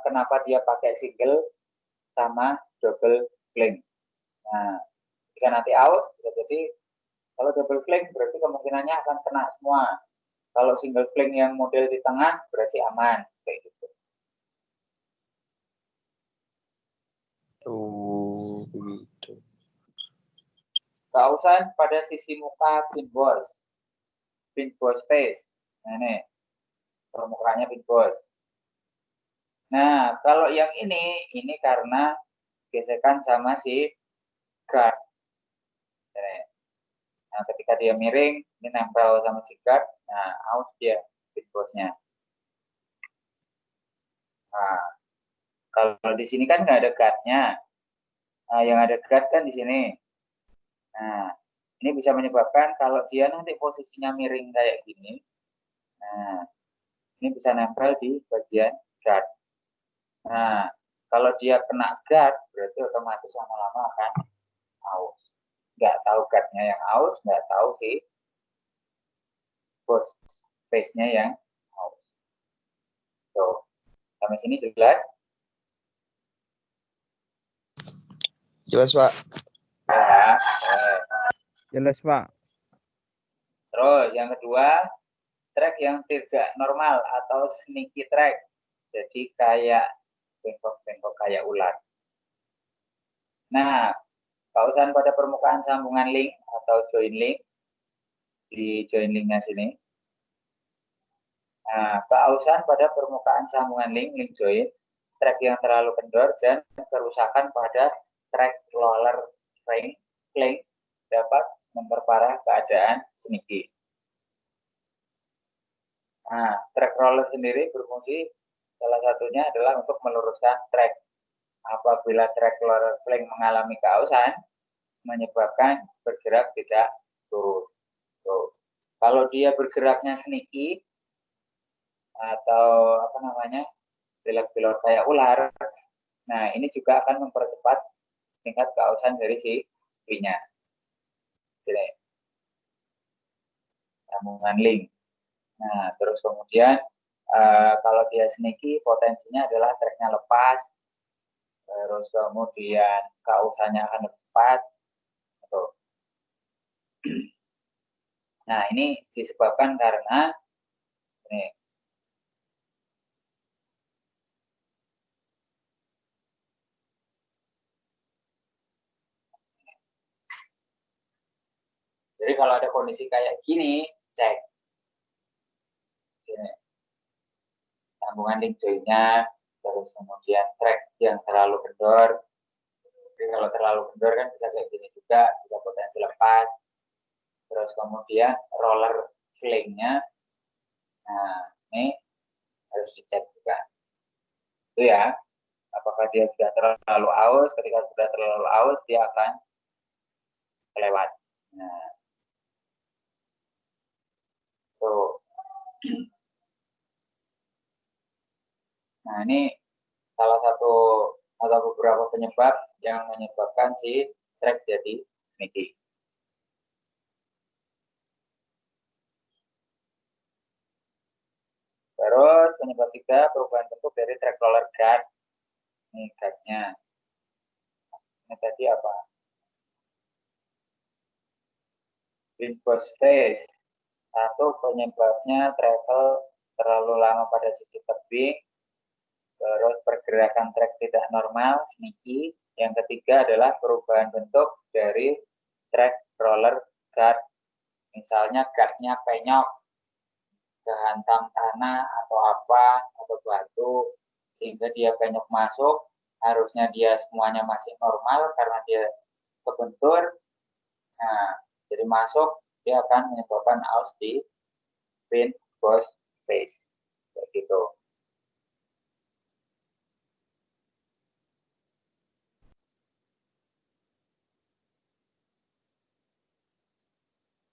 Kenapa dia pakai single sama double flank. Nah, jika nanti aus bisa jadi kalau double flank berarti kemungkinannya akan kena semua. Kalau single flank yang model di tengah berarti aman kayak gitu. Oh, begitu. Kausan pada sisi muka pinboss. pin boss face. Nah, ini permukaannya pin boss. Nah, kalau yang ini karena gesekan sama si guard. Nah, ketika dia miring, ini nempel sama si guard. Nah, aus dia pin bossnya. Nah, kalau di sini kan nggak ada guardnya. Nah, yang ada guard kan di sini. Nah, ini bisa menyebabkan kalau dia nanti posisinya miring kayak gini. Nah, ini bisa nempel di bagian guard. Nah, kalau dia kena guard, berarti otomatis lama-lama akan aus. Nggak tahu guardnya yang aus, nggak tahu si boss face-nya yang aus. So, sampai sini jelas? Jelas, Pak. Ya. Jelas, Pak. Terus yang kedua, track yang tidak normal atau sneaky track. Jadi kayak bengkok-bengkok kayak ular. Nah, kausan pada permukaan sambungan link atau join link di join linknya sini. Nah, keausan pada permukaan sambungan link join, track yang terlalu kendor dan kerusakan pada track roller link dapat memperparah keadaan sneaky. Nah, track roller sendiri berfungsi salah satunya adalah untuk meluruskan track. Apabila track roller mengalami keausan, menyebabkan bergerak tidak lurus. So, kalau dia bergeraknya sneaky atau apa namanya belok-belok kayak ular, nah ini juga akan mempercepat tingkat keausan dari si V-nya. Sini, sambungan link. Nah, terus kemudian kalau dia sneaky, potensinya adalah tracknya lepas, terus kemudian keausannya akan lebih cepat. Nah, ini disebabkan karena ini. Jadi kalau ada kondisi kayak gini, cek sini sambungan link joinnya, terus kemudian track yang terlalu kendor. Jadi kalau terlalu kendor kan bisa kayak gini juga, bisa potensi lepas. Terus kemudian roller flank-nya, nah ini harus dicek juga. Itu ya, apakah dia sudah terlalu aus? Ketika sudah terlalu aus, dia akan kelewat. Nah, tuh. Nah, ini salah satu atau beberapa penyebab yang menyebabkan si track jadi sneaky. Terus penyebab 3, perubahan bentuk dari track roller guard. Ini guardnya. Ini tadi apa? Reinforce face. Satu, penyebabnya travel terlalu lama pada sisi tebing. Terus pergerakan track tidak normal, sneaky. Yang ketiga adalah perubahan bentuk dari track roller guard. Misalnya guardnya penyok, kehantam tanah atau apa, atau batu, sehingga dia penyok masuk. Harusnya dia semuanya masih normal karena dia kebentur. Nah, jadi masuk, dia akan menyebabkan aus di pin boss face. Kayak gitu.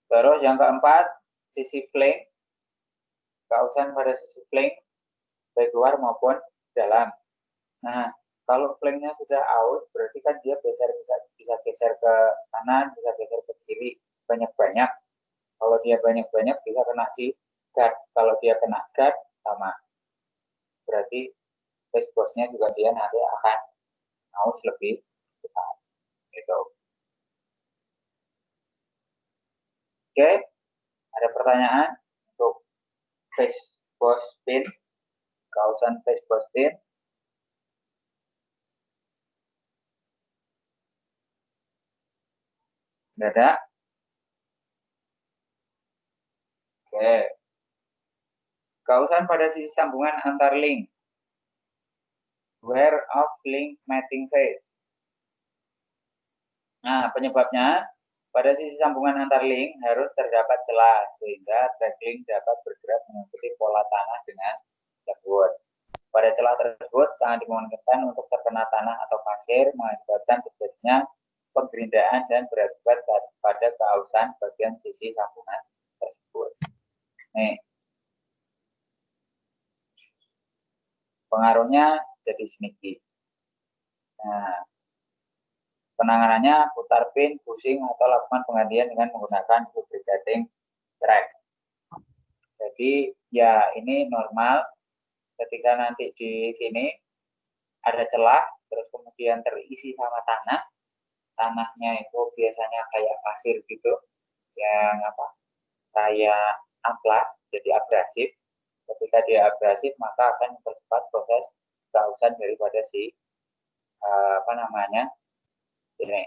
Terus yang keempat, sisi flank. Keausan pada sisi flank, baik luar maupun dalam. Nah, kalau flanknya sudah aus, berarti kan dia bisa geser ke kanan, bisa geser ke kiri, banyak-banyak. Kalau dia banyak-banyak bisa kena si guard. Kalau dia kena guard, sama. Berarti face bossnya juga dia nanti akan aus lebih cepat. Gitu. Oke, ada pertanyaan untuk face boss pin, kausan face boss pin? Nggak ada? Oke. Kausan pada sisi sambungan antar link. Where of link mating phase. Nah, penyebabnya pada sisi sambungan antar link harus terdapat celah sehingga track link dapat bergerak mengikuti pola tanah dengan tersebut. Pada celah tersebut sangat dimungkinkan untuk terkena tanah atau pasir mengakibatkan terjadinya penggerindaan dan berakibat pada keausan bagian sisi sambungan tersebut. Nih, pengaruhnya jadi sneaky. Nah, penanganannya putar pin, pusing, atau lakukan penggantian dengan menggunakan lubricating track. Jadi ya ini normal ketika nanti di sini ada celah, terus kemudian terisi sama tanah. Tanahnya itu biasanya kayak pasir gitu, yang apa? Kayak amplas, jadi abrasif. Ketika dia abrasif, maka akan mempercepat proses keausan daripada si ini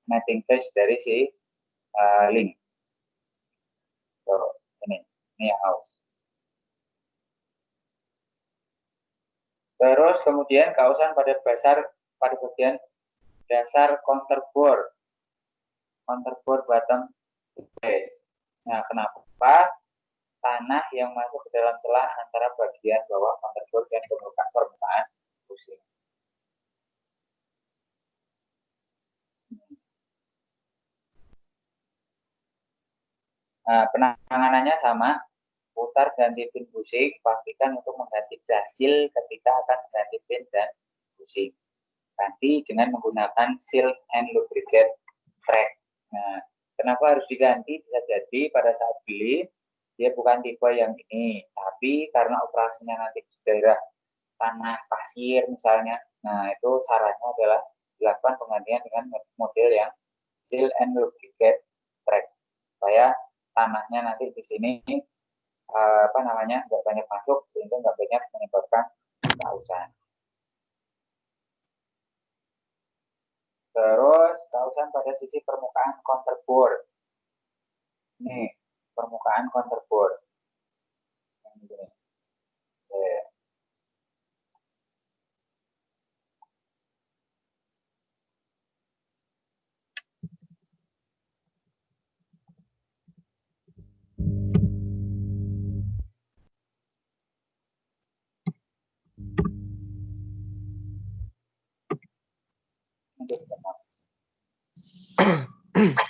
mating phase dari si link. So, ini yang aus. Terus kemudian kausan pada bagian dasar counterbore bottom phase. Nah, kenapa tanah yang masuk ke dalam celah antara bagian bawah counterbore dan permukaan pusing? Nah, penanganannya sama, putar ganti pin pusing, pastikan untuk mengganti gasil ketika akan mengganti pin dan pusing. Ganti dengan menggunakan seal and lubricate track. Nah, kenapa harus diganti? Bisa jadi pada saat beli dia bukan tipe yang ini, tapi karena operasinya nanti di daerah tanah pasir misalnya, nah itu sarannya adalah dilakukan penggantian dengan model yang seal and lubricate track supaya tanahnya nanti di sini nggak banyak masuk sehingga nggak banyak menyebabkan keausan. Terus kausan pada sisi permukaan counterbore. Nih, permukaan counterbore.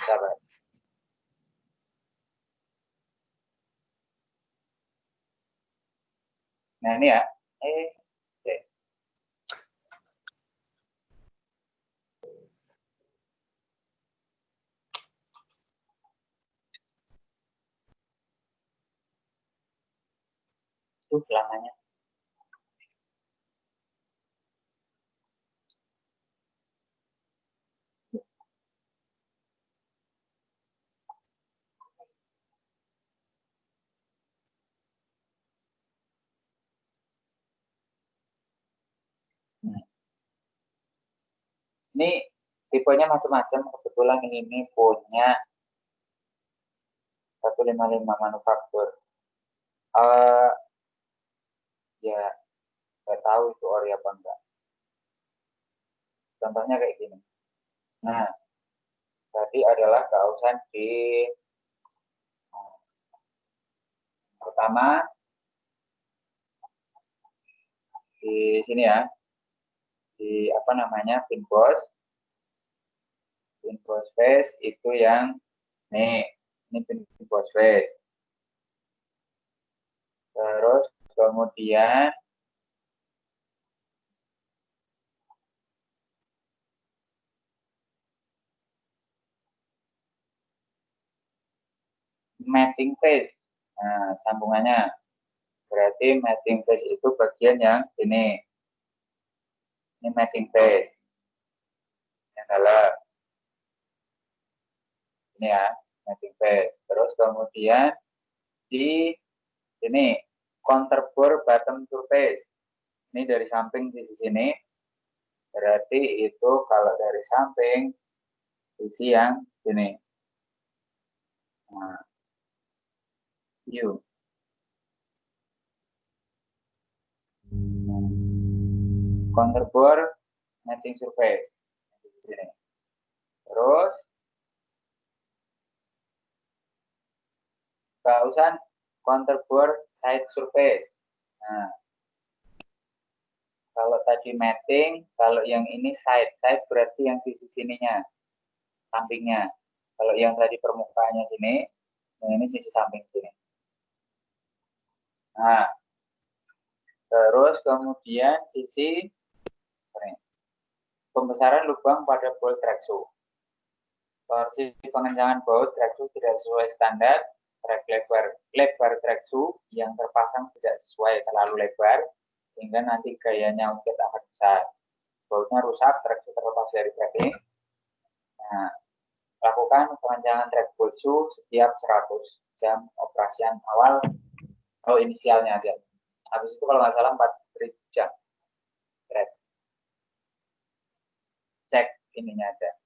Sabar. Nah ini ya, oke. Itu lamanya. Ini tipenya macam-macam. Kebetulan ini punya 155 manufaktur. Ya, nggak tahu itu ori apa enggak. Contohnya kayak gini. Nah, tadi adalah keausan di pertama di sini ya, di pinboss phase itu yang nih, ini pinboss phase. Terus kemudian mating phase. Nah, sambungannya berarti mating phase itu bagian yang ini. Ini mating phase. Yang dalam. Ini ya, mating phase. Terus kemudian di sini counterbore bottom surface. Ini dari samping di sini. Berarti itu kalau dari samping sisi yang sini. Nah, view. Contour bore mapping surface di sini. Terus kausan contour bore side surface. Nah, kalau tadi mapping, kalau yang ini side berarti yang sisi sininya, sampingnya. Kalau yang tadi permukaannya sini, yang ini sisi samping sini. Nah, terus kemudian sisi pembesaran lubang pada bolt track shoe. Torsi pengencangan baut track shoe tidak sesuai standar, track lebar track shoe yang terpasang tidak sesuai terlalu lebar, sehingga nanti gayanya ungkit akan besar. Bautnya rusak, track shoe terlepas dari tracking. Nah, lakukan pengencangan track bolt shoe setiap 100 jam operasian awal, inisialnya aja. Habis itu kalau nggak salah 4.000 jam. Cek ininya ada.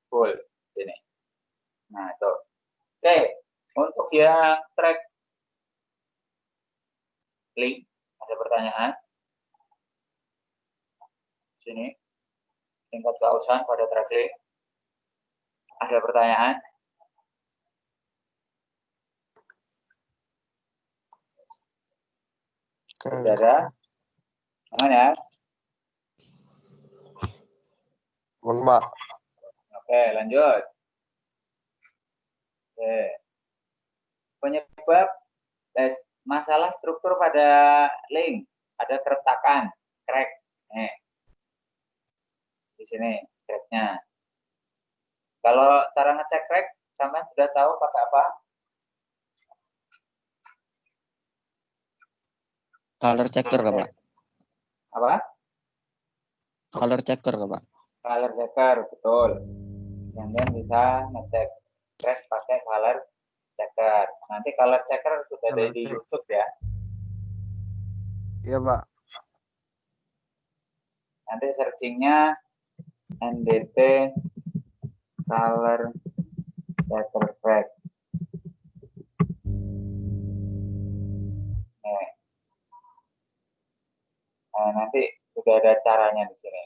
Full sini. Nah, itu. Oke, untuk yang track link ada pertanyaan? Sini. Tingkat keausan pada track link. Ada pertanyaan? Saudara? Aman ya? Mohon Pak. Oke, lanjut. Oke. Penyebab masalah struktur pada link, ada keretakan, crack. Di sini cracknya. Kalau cara ngecek crack, sampean sudah tahu pakai apa? Color checker Kak, Pak. Apa? Color checker Kak, Pak. Color checker, betul. Kemudian bisa ngecek crack pakai color checker. Nanti color checker sudah ada di YouTube ya. Iya, Pak. Nanti searchingnya NDT color checker crack. Nah, nanti sudah ada caranya di sini.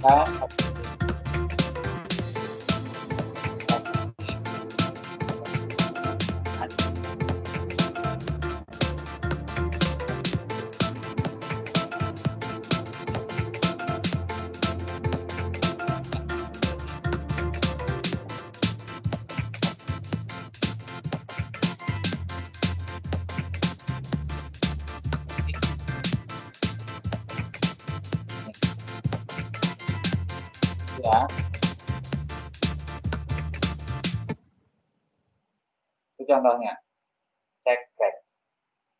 Ya. Itu contohnya. Cek crack.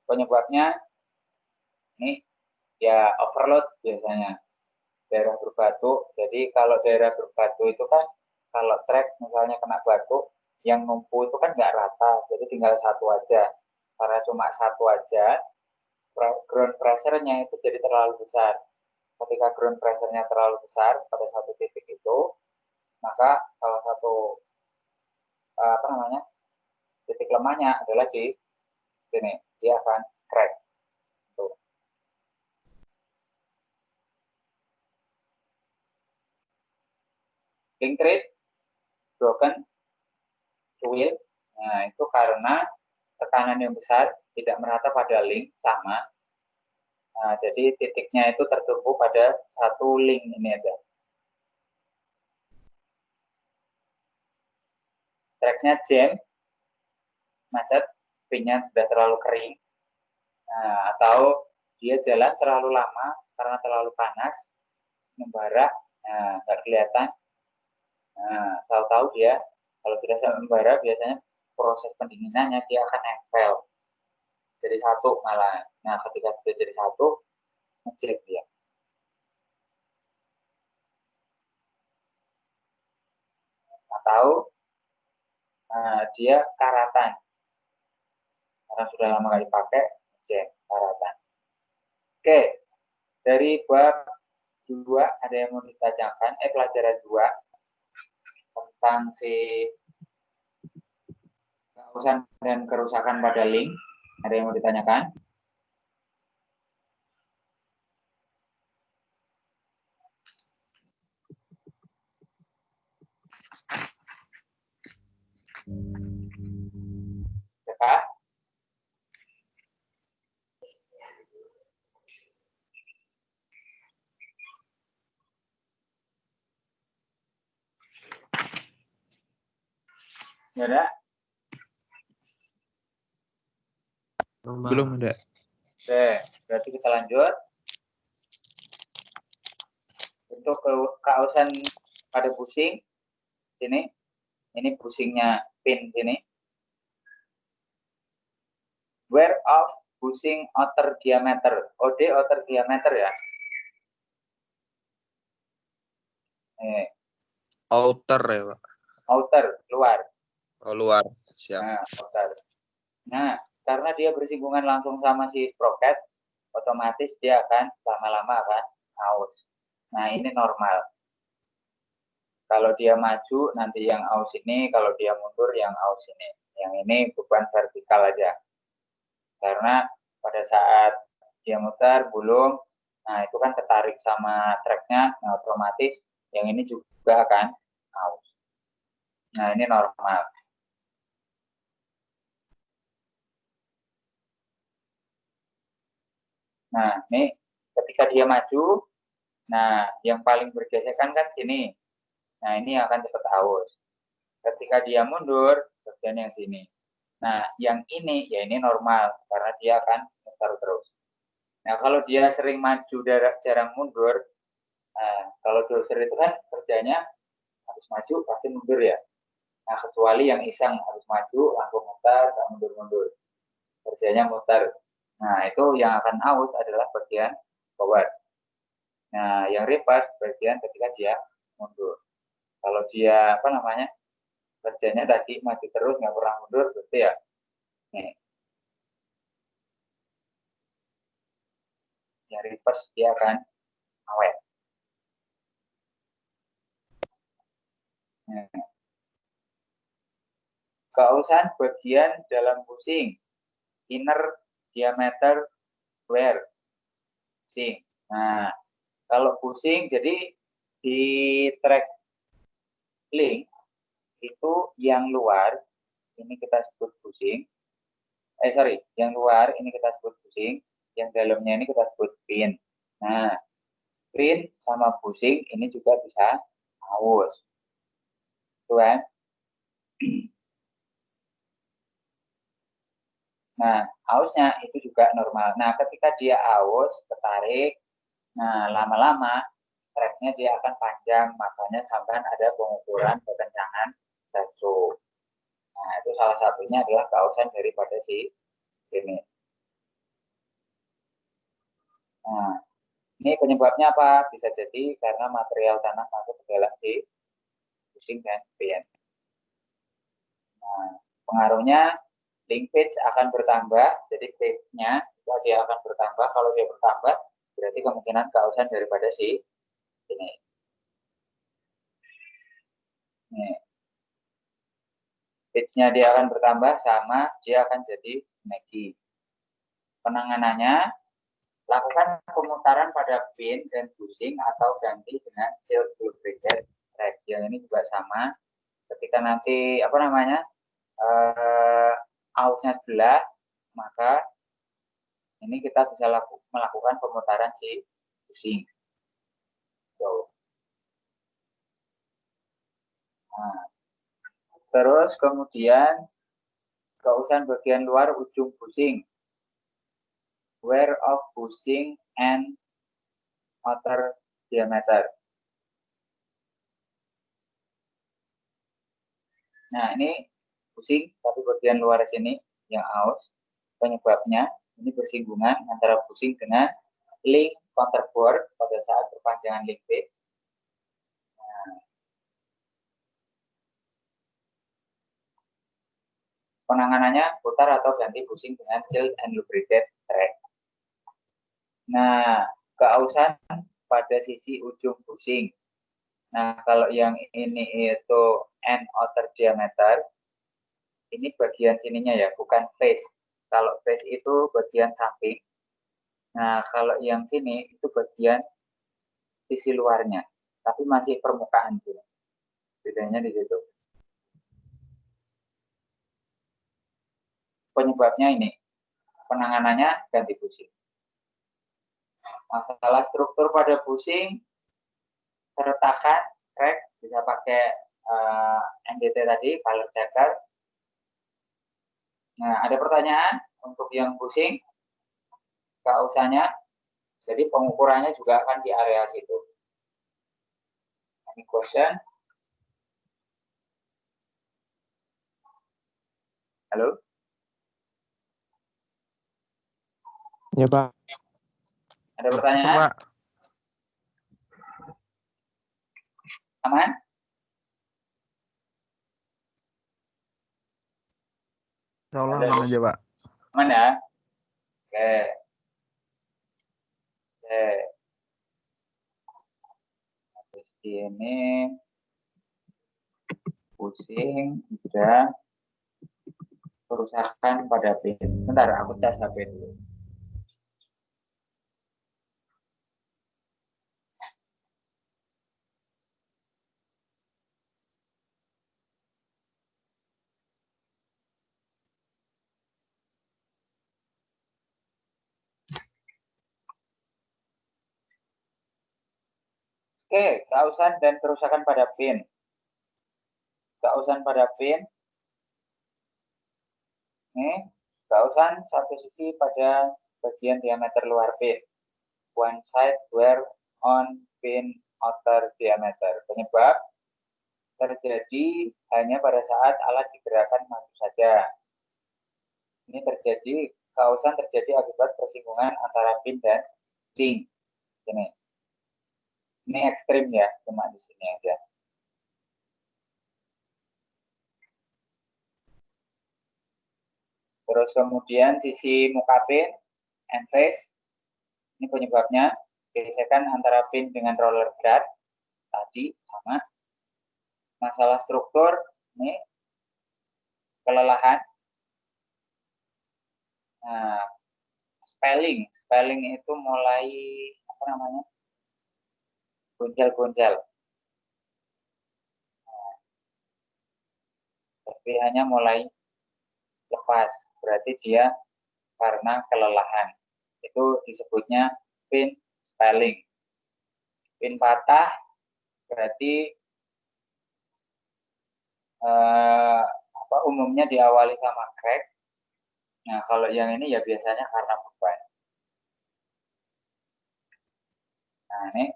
Penyebabnya ini ya overload biasanya. Daerah berbatu. Jadi kalau daerah berbatu itu kan kalau track misalnya kena batu, yang numpuk itu kan nggak rata. Jadi tinggal satu aja. Karena cuma satu aja, ground pressure-nya itu jadi terlalu besar. Ketika ground pressure-nya terlalu besar pada satu titik itu, maka salah satu titik lemahnya adalah di sini, dia akan crack. Tuh. Link thread broken wheel. Nah, itu karena tekanan yang besar tidak merata pada link sama. Nah, jadi titiknya itu tertumpu pada satu link ini aja. Tracknya jam, macet, pinnya sudah terlalu kering. Nah, atau dia jalan terlalu lama karena terlalu panas, membara, nggak kelihatan. Nah, tahu-tahu dia kalau tidak sampai membara biasanya proses pendinginannya dia akan nempel. jadi satu malah. Nah, ketika sudah jadi satu, ngecek dia. Atau dia karatan. Karena sudah lama nggak dipakai, ngecek karatan. Oke, dari bab 2 ada yang mau ditanyakan, pelajaran 2 tentang si keharusan dan kerusakan pada link. Ada yang mau ditanyakan? Ya, ada? Belum ada. Oke, berarti kita lanjut. Untuk kehausan pada busing, sini, ini busingnya pin sini. Where of busing outer diameter, OD outer diameter ya. Outer ya, Pak. Outer, luar. Oh, luar. Siap. Nah, outer. Nah, karena dia bersinggungan langsung sama si sprocket, otomatis dia akan lama-lama akan aus. Nah, ini normal. Kalau dia maju, nanti yang aus ini. Kalau dia mundur, yang aus ini. Yang ini beban vertikal aja. Karena pada saat dia muter, gulung, nah itu kan tertarik sama treknya, nah otomatis yang ini juga akan aus. Nah, ini normal. Nah, ini ketika dia maju, nah yang paling bergesekan kan sini. Nah, ini akan cepat aus. Ketika dia mundur, bagian yang sini. Nah, yang ini, ya ini normal, karena dia akan muter terus. Nah, kalau dia sering maju, jarang mundur, nah, kalau doser itu kan kerjanya harus maju, pasti mundur ya. Nah, kecuali yang iseng harus maju, langsung muter, nggak mundur-mundur. Kerjanya muter. Nah, itu yang akan aus adalah bagian forward. Nah, yang reverse bagian ketika dia mundur. Kalau dia, kerjanya tadi maju terus, nggak pernah mundur, berarti ya. Nih. Yang reverse dia akan awet. Nah. Keausan bagian dalam busing, inner diameter wear. Busing. Nah, kalau busing, jadi di track link itu yang luar, ini kita sebut busing. Yang luar ini kita sebut busing, yang dalamnya ini kita sebut pin. Nah, pin sama busing ini juga bisa aus. Tuan. Nah, ausnya itu juga normal. Nah, ketika dia aus, ketarik, nah lama-lama treknya dia akan panjang, makanya sampai ada pengukuran kekencangan daso. Nah, itu salah satunya adalah keausan daripada si ini. Nah, ini penyebabnya apa? Bisa jadi karena material tanah masuk ke dalam si busing dan pin. Nah, pengaruhnya linkage akan bertambah, jadi pitch-nya dia akan bertambah. Kalau dia bertambah, berarti kemungkinan keausan daripada si ini. Nih. Pitch-nya dia akan bertambah sama dia akan jadi snaky. Penanganannya, lakukan pemutaran pada pin dan busing atau ganti dengan silk lubricated thread. Yang ini juga sama. Ketika nanti ausnya sebelah, maka ini kita bisa melakukan pemutaran si busing. Nah, terus kemudian keausan bagian luar ujung busing. Wear of busing and outer diameter. Nah, ini busing tapi bagian luar sini yang aus. Penyebabnya Ini bersinggungan antara busing dengan link counterbore pada saat perpanjangan linkage. Nah, penanganannya putar atau ganti busing dengan sealed and lubricated track. Nah, keausan pada sisi ujung busing. Nah, kalau yang ini itu end outer diameter, ini bagian sininya ya, bukan face. Kalau face itu bagian samping. Nah, kalau yang sini itu bagian sisi luarnya, tapi masih permukaan sini. Bedanya di situ. Penyebabnya ini, penanganannya ganti busing. Masalah struktur pada busing, keretakan, crack, bisa pakai NDT tadi, color checker. Nah, ada pertanyaan untuk yang busing, keausannya, jadi pengukurannya juga akan di area situ. Any question? Halo? Ya, Pak. Ada pertanyaan? Pak. Aman? Insya Allah aman aja, Pak. Aman ya? Oke. Oke. Habis ini pusing, udah kerusakan pada pin. Bentar, aku cas HP dulu. Oke, keausan dan kerusakan pada pin. Keausan pada pin. Ini keausan satu sisi pada bagian diameter luar pin. One side wear on pin outer diameter. Penyebab terjadi hanya pada saat alat digerakkan maju saja. Ini terjadi, keausan terjadi akibat persinggungan antara pin dan busing. Ini ekstrim ya, cuma di sini aja. Terus kemudian sisi muka pin and face, ini penyebabnya gesekan antara pin dengan roller guard tadi sama. Masalah struktur, ini kelelahan. Nah, spelling itu mulai apa namanya? Gonjal-gonjal. Nah, serpihannya mulai lepas, berarti dia karena kelelahan. Itu disebutnya pin spelling. Pin patah berarti umumnya diawali sama crack. Nah, kalau yang ini ya biasanya karena beban. Nah,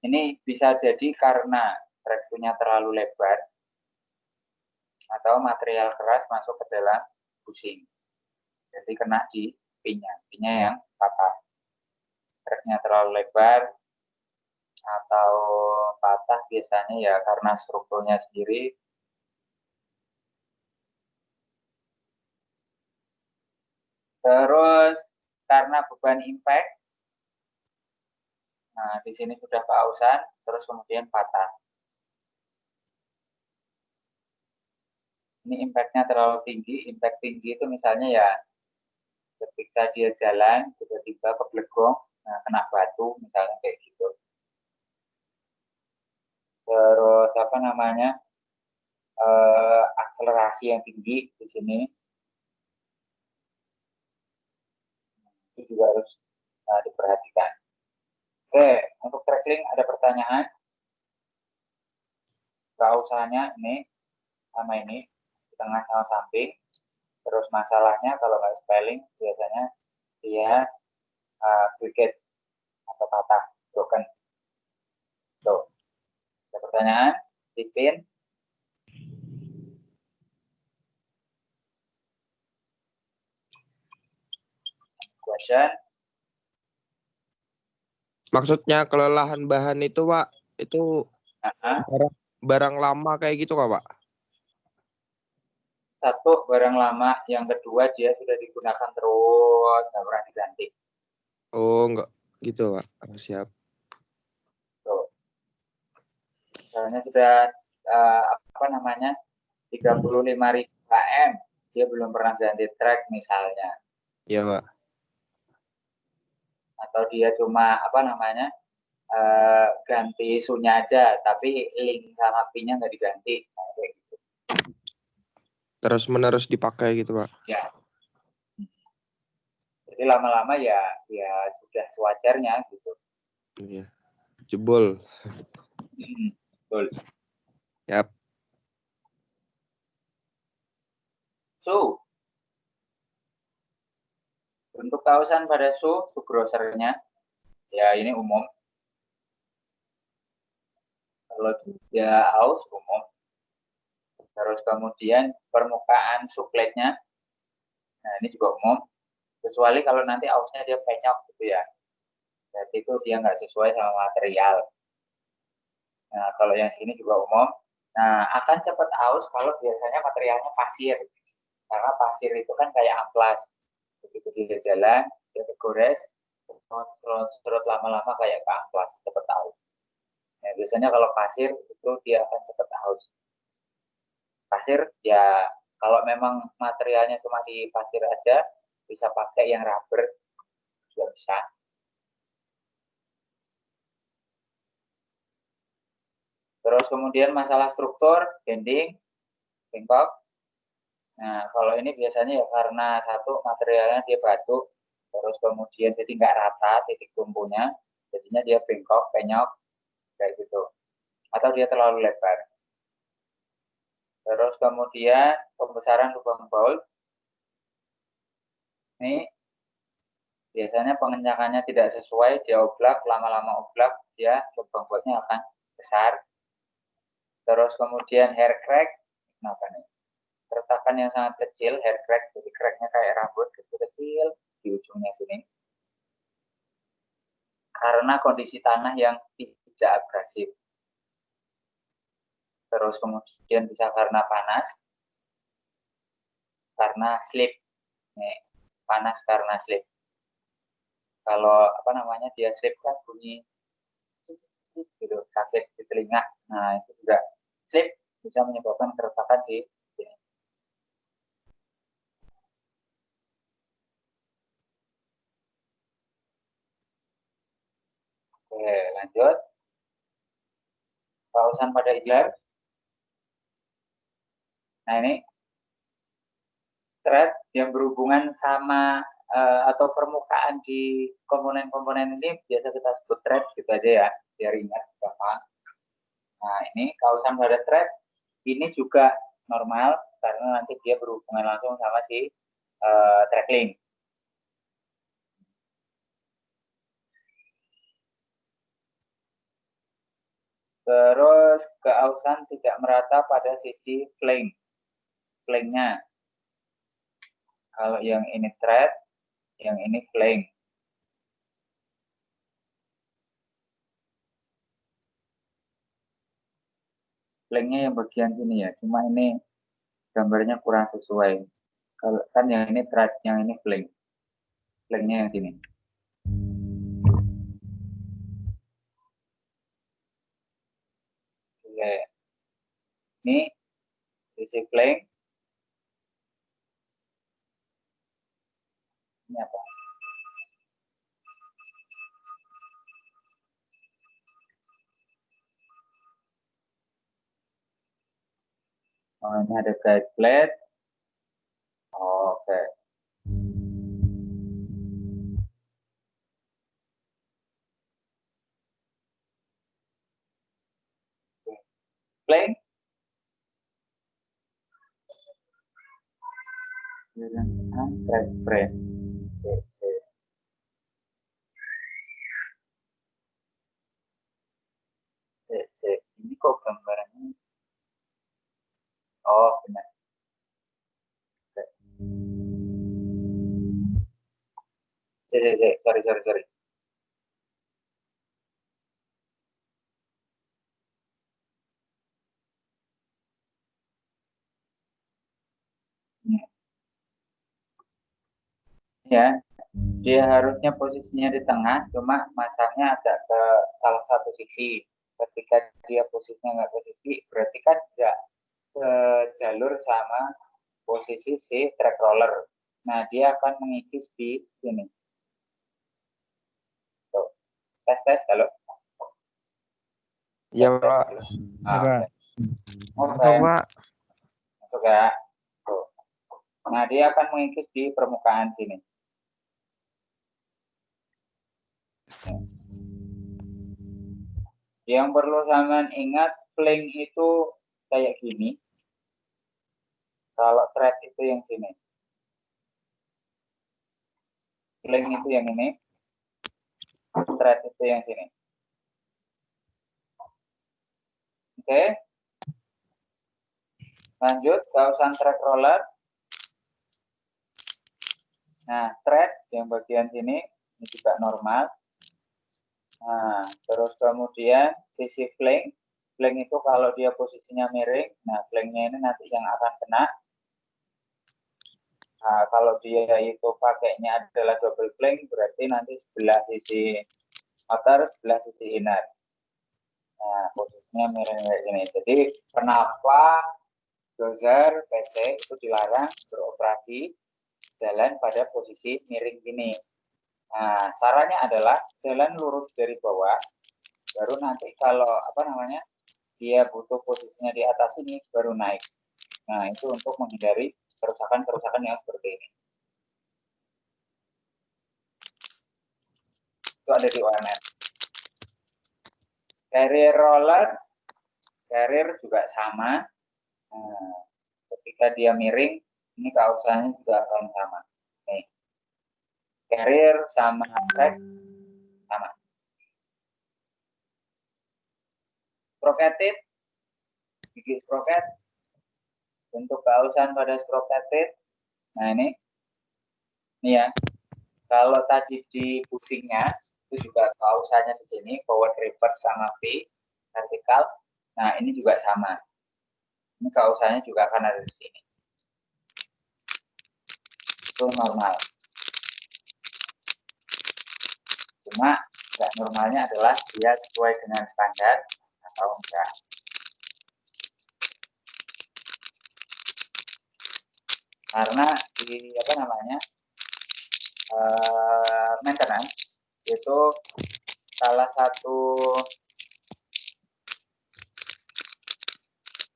ini bisa jadi karena treknya terlalu lebar atau material keras masuk ke dalam busing. Jadi kena di pinnya yang patah. Treknya terlalu lebar atau patah biasanya ya karena strukturnya sendiri. Terus karena beban impact, nah di sini sudah keausan, terus kemudian patah. Ini impact-nya terlalu tinggi. Impact tinggi itu misalnya ya ketika dia jalan tiba-tiba keblegong, nah kena batu misalnya kayak gitu. Terus apa namanya, akselerasi yang tinggi di sini itu juga harus diperhatikan. Oke, untuk tracking ada pertanyaan. Keausannya ini sama ini di tengah sama samping. Terus masalahnya kalau nggak spelling biasanya dia breakage atau patah, broken. Tuh. Ada pertanyaan? Tipin. question. Maksudnya kelelahan bahan itu, Pak, itu barang lama kayak gitu kah, Pak? Satu, barang lama. Yang kedua, dia sudah digunakan terus, nggak pernah diganti. Oh, enggak gitu, Pak. Oh, siap. Tuh. Misalnya sudah 35.000 km, dia belum pernah ganti track misalnya. Iya, Pak. Atau dia cuma ganti isunya aja, tapi link sama PIN-nya nggak diganti. Kayak gitu. Terus menerus dipakai gitu, Pak. Ya. Jadi lama-lama ya sudah sewajarnya gitu. Iya. Jebol. Betul. Yap. So, bentuk kausan pada su grossernya, ya ini umum. Kalau dia aus umum. Terus kemudian permukaan suplitnya, nah ini juga umum. Kecuali kalau nanti ausnya dia penyok gitu ya. Jadi itu dia nggak sesuai sama material. Nah, kalau yang sini juga umum. Nah, akan cepat aus kalau biasanya materialnya pasir. Karena pasir itu kan kayak amplas. Begitu dia jalan, dia tergores, serut lama-lama kayak ke amplas, cepat aus. Nah, biasanya kalau pasir itu dia akan cepat aus. Pasir ya kalau memang materialnya cuma di pasir aja, bisa pakai yang rubber, juga bisa. Terus kemudian masalah struktur, bending, bengkok. Nah, kalau ini biasanya ya karena satu materialnya dia batu, terus kemudian jadi nggak rata titik tumpunya, jadinya dia bengkok, penyok, kayak gitu. Atau dia terlalu lebar. Terus kemudian pembesaran lubang baut. Ini biasanya pengenyakannya tidak sesuai, dia oblak, lama-lama oblak, dia lubang bautnya akan besar. Terus kemudian hair crack, kenapa nih? Keretakan yang sangat kecil, hair crack, jadi cracknya kayak rambut kecil-kecil di ujungnya sini. Karena kondisi tanah yang tidak abrasif. Terus kemudian bisa karena panas, karena slip. Nih, panas karena slip. Kalau dia slip kan bunyi gitu, sakit di telinga. Nah, itu juga slip bisa menyebabkan keretakan di sini. Oke, lanjut. Pausan pada ilar. Nah, ini thread yang berhubungan sama atau permukaan di komponen-komponen ini biasa kita sebut thread gitu aja ya, biar ingat gampang. Nah, ini kausan pada thread ini juga normal karena nanti dia berhubungan langsung sama si track link. Terus keausan tidak merata pada sisi flank. Flanknya. Kalau yang ini thread, yang ini flank. Flanknya yang bagian sini ya, cuma ini gambarnya kurang sesuai. Kalau kan yang ini thread, yang ini flank. Flanknya yang sini. Oke. Ini sisi flank. Ini apa? Oh, ini ada guide plate. Oh, oke. Flank. Guide frame. Ini kok gambarannya? Oh, benar. Sorry. Ya, dia harusnya posisinya di tengah, cuma masangnya agak ke salah satu sisi. Ketika dia posisinya nggak ke sisi, berarti kan nggak ke jalur sama posisi si track roller. Nah, dia akan mengikis di sini. Tuh. Tes, halo. Iya, Pak. Oke. Coba. Masuk ya. Tuh. Nah, dia akan mengikis di permukaan sini. Yang perlu sampean ingat, flank itu kayak gini. Kalau thread itu yang sini. Flank itu yang ini. Thread itu yang sini. Oke. Lanjut, kausan track roller. Nah, thread yang bagian sini, ini juga normal. Nah, terus kemudian sisi flank. Flank itu kalau dia posisinya miring, nah flanknya ini nanti yang akan kena. Nah, kalau dia itu pakainya adalah double flank, berarti nanti sebelah sisi outer, sebelah sisi inner. Nah, posisinya miring kayak gini. Jadi, kenapa dozer PC itu dilarang beroperasi jalan pada posisi miring gini? Nah, sarannya adalah jalan lurus dari bawah, baru nanti kalau dia butuh posisinya di atas ini, baru naik. Nah, itu untuk menghindari kerusakan-kerusakan yang seperti ini. Itu ada di OMS. Carrier roller, carrier juga sama. Nah, ketika dia miring, ini kausannya juga akan sama. Nih. Carrier sama track sama. Sproketed, gigi sproket, bentuk kausan pada sproketed. Nah, ini ya. Kalau tadi di pusingnya, itu juga kausannya di sini, forward reverse sama V, vertikal. Nah, ini juga sama. Ini kausannya juga akan ada di sini. Itu normal. Cuma nggak normalnya adalah dia sesuai dengan standar atau enggak. Karena di maintenance itu salah satu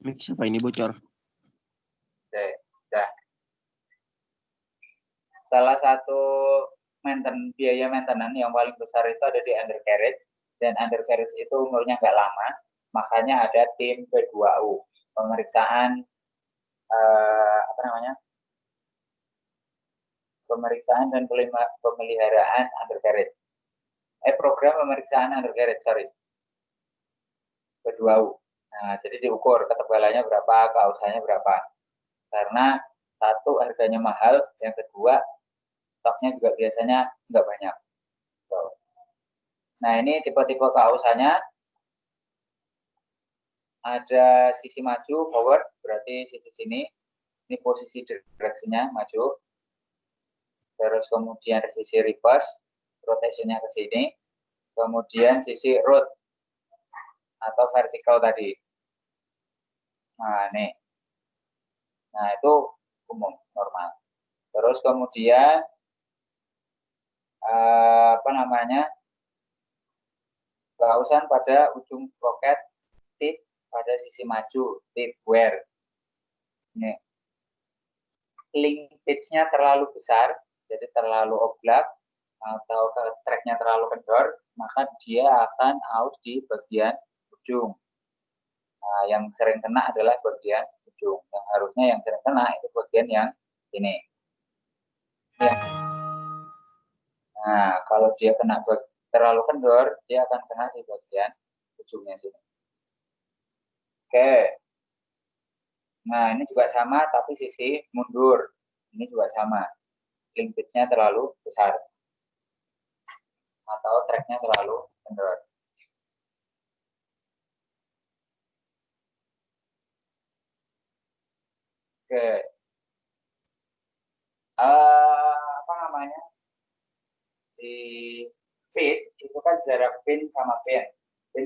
Mix apa ini bocor? salah satu biaya maintenance yang paling besar itu ada di undercarriage, dan undercarriage itu umurnya nggak lama, makanya ada tim P2U, pemeriksaan pemeriksaan dan pemeliharaan undercarriage. Program pemeriksaan undercarriage, P2U. Nah, jadi diukur ketebalannya berapa, kausannya berapa. Karena satu, harganya mahal, yang kedua, stoknya juga biasanya nggak banyak. Nah, ini tipe-tipe kausannya. Ada sisi maju, forward, berarti sisi sini. Ini posisi direksinya, maju. Terus kemudian sisi reverse, rotationnya ke sini. Kemudian sisi root atau vertikal tadi. Nah, nih. Nah, itu umum, normal. Terus kemudian kausan pada ujung sproket, tip pada sisi maju, tip wear. Ini link pitch-nya terlalu besar, jadi terlalu oblak atau track-nya terlalu kendor, maka dia akan out di bagian ujung. Nah, yang sering kena adalah bagian ujung. Yang harusnya yang sering kena itu bagian yang ini. Nah, kalau dia kena terlalu kendor, dia akan kena di bagian ujungnya sini. Oke. Nah, ini juga sama, tapi sisi mundur. Ini juga sama. Link pitch-nya terlalu besar. atau tracknya terlalu kendor. Oke. Apa namanya? Di pitch itu kan jarak pin sama pin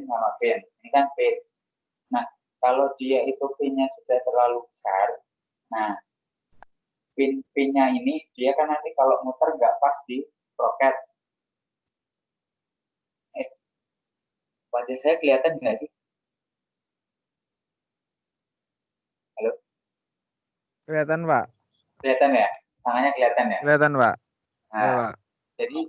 sama pin. Ini kan pitch. Nah, kalau dia itu pinnya sudah terlalu besar, nah pin-pinnya ini dia kan nanti kalau muter nggak pas di sprocket. Wajah saya kelihatan nggak sih? Halo? Kelihatan, Pak. Kelihatan ya? Tangannya kelihatan ya? Kelihatan, Pak. Nah, Ya, Pak. jadi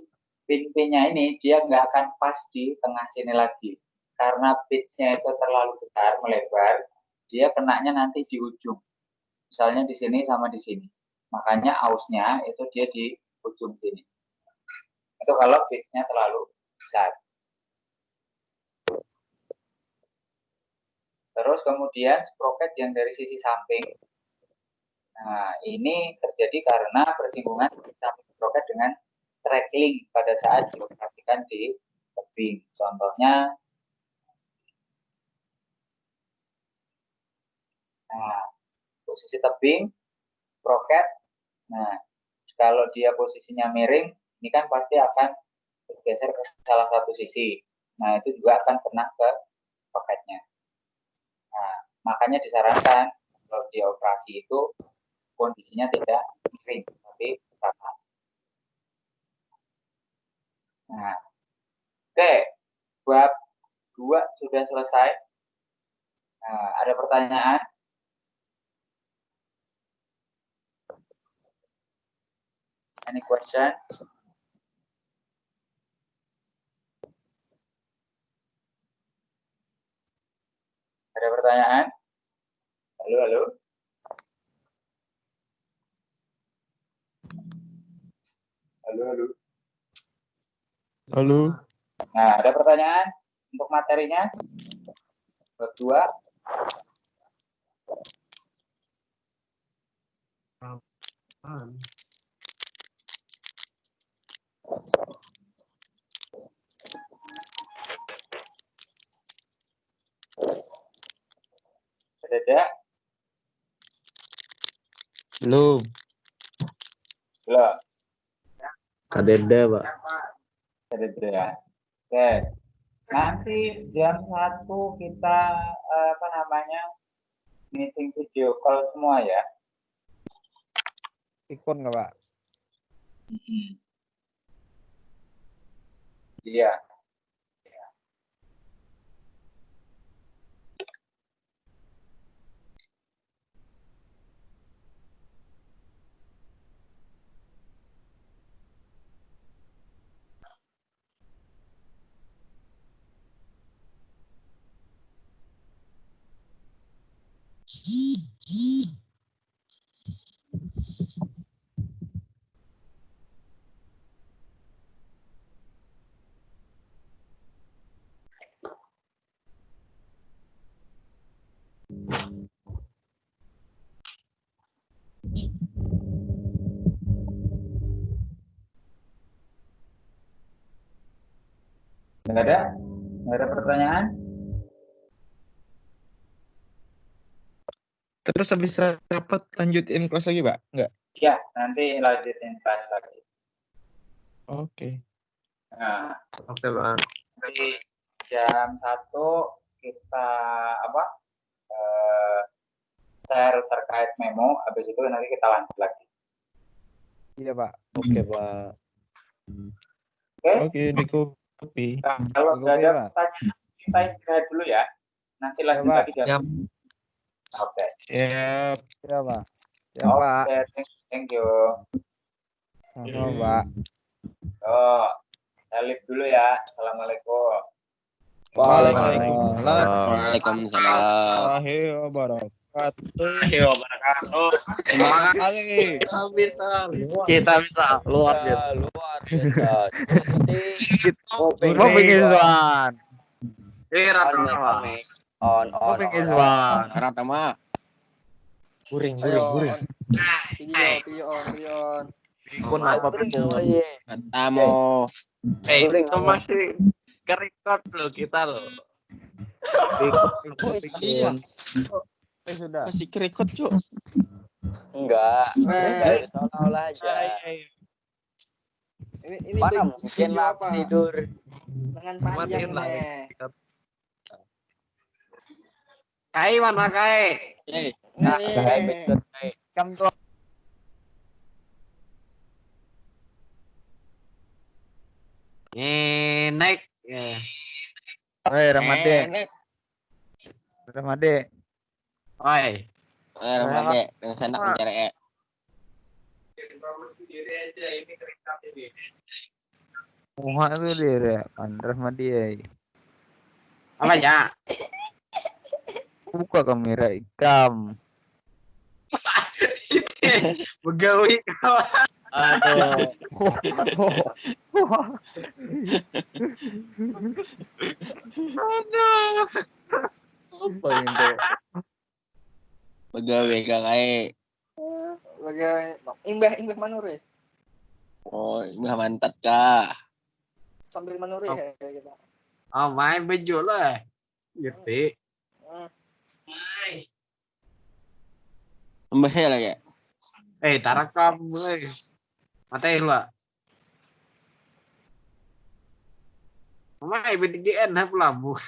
pin-pinnya ini dia nggak akan pas di tengah sini lagi. Karena pitch-nya itu terlalu besar, melebar, dia kenanya nanti di ujung. Misalnya di sini sama di sini. Makanya ausnya itu dia di ujung sini. Itu kalau pitch-nya terlalu besar. Terus kemudian sprocket yang dari sisi samping. Nah, ini terjadi karena bersinggungan samping sprocket dengan track link pada saat dioperasikan di tebing. Contohnya, nah, posisi tebing, sprocket. Nah, kalau dia posisinya miring, ini kan pasti akan bergeser ke salah satu sisi. Nah, itu juga akan kena ke sprocketnya. Nah, makanya disarankan kalau dia operasi itu kondisinya tidak miring, tapi rata. Nah, oke, bab 2 sudah selesai. Nah, ada pertanyaan? Any question? Ada pertanyaan? Halo, halo. Halo, halo. Halo. Nah, ada pertanyaan untuk materinya? Bab 2. Ada? Belum. Belum. Kadeda, Pak. Ada ya. Oke. Nanti jam 1 kita apa namanya? Meeting video call semua ya. Ikut nggak, Pak? Iya. Nggak ada? Nggak ada pertanyaan? Terus habis rapat lanjutin kelas lagi, Pak? Enggak? Ya, nanti lanjutin kelas lagi. Oke. Nah, Oke, Bang. nanti jam 1 kita apa? Share terkait memo, habis itu nanti kita lanjut lagi. Iya, Pak. Oke, Pak. Oke? Oke, di copy. Nah, kalau nggak ada pertanyaan, kita istirahat dulu ya. Nanti lanjut Pak. lagi jam. Oke. Siap. Iya, Pak. Ya, Pak. Oke, thank you. Sama, Pak. Oh, salib dulu ya. Assalamualaikum. Waalaikumsalam. Warahmatullahi wabarakatuh. Semangat lagi. Kita bisa luar biasa. Moving is one. On. Moving is one. Ratama. Guring. Video on. Ikut apa, Peko? Ratamo. Itu masih kerekod loh kita loh. Iya. Sudah. Masih kerekod, Cuk. Enggak. Eh, Seolah-olah aja. ini Mana big mungkin video lah apa? aku tidur. Lengan panjang Matiin lah. nih. Kai mana Kai? Nah, Eh, kayak betul kayak. Jam tua. Naik. Ramade. Enak. Ramade. Oi. Ramade yang sendak mencari Muha itu dia kan Ramade. Apa ya? Buka kamera ikam. Begawi kawan. Aduh. Apa itu? Begawe kakak. bagaimana? Imbah manur ya? Oh, udah mantap kah? Sambil manur ya kita. Oh, main baju lah. Gitu. Mbah lagi. Tarakam mulai. Matiin lah. Main BDGN lah pelabu.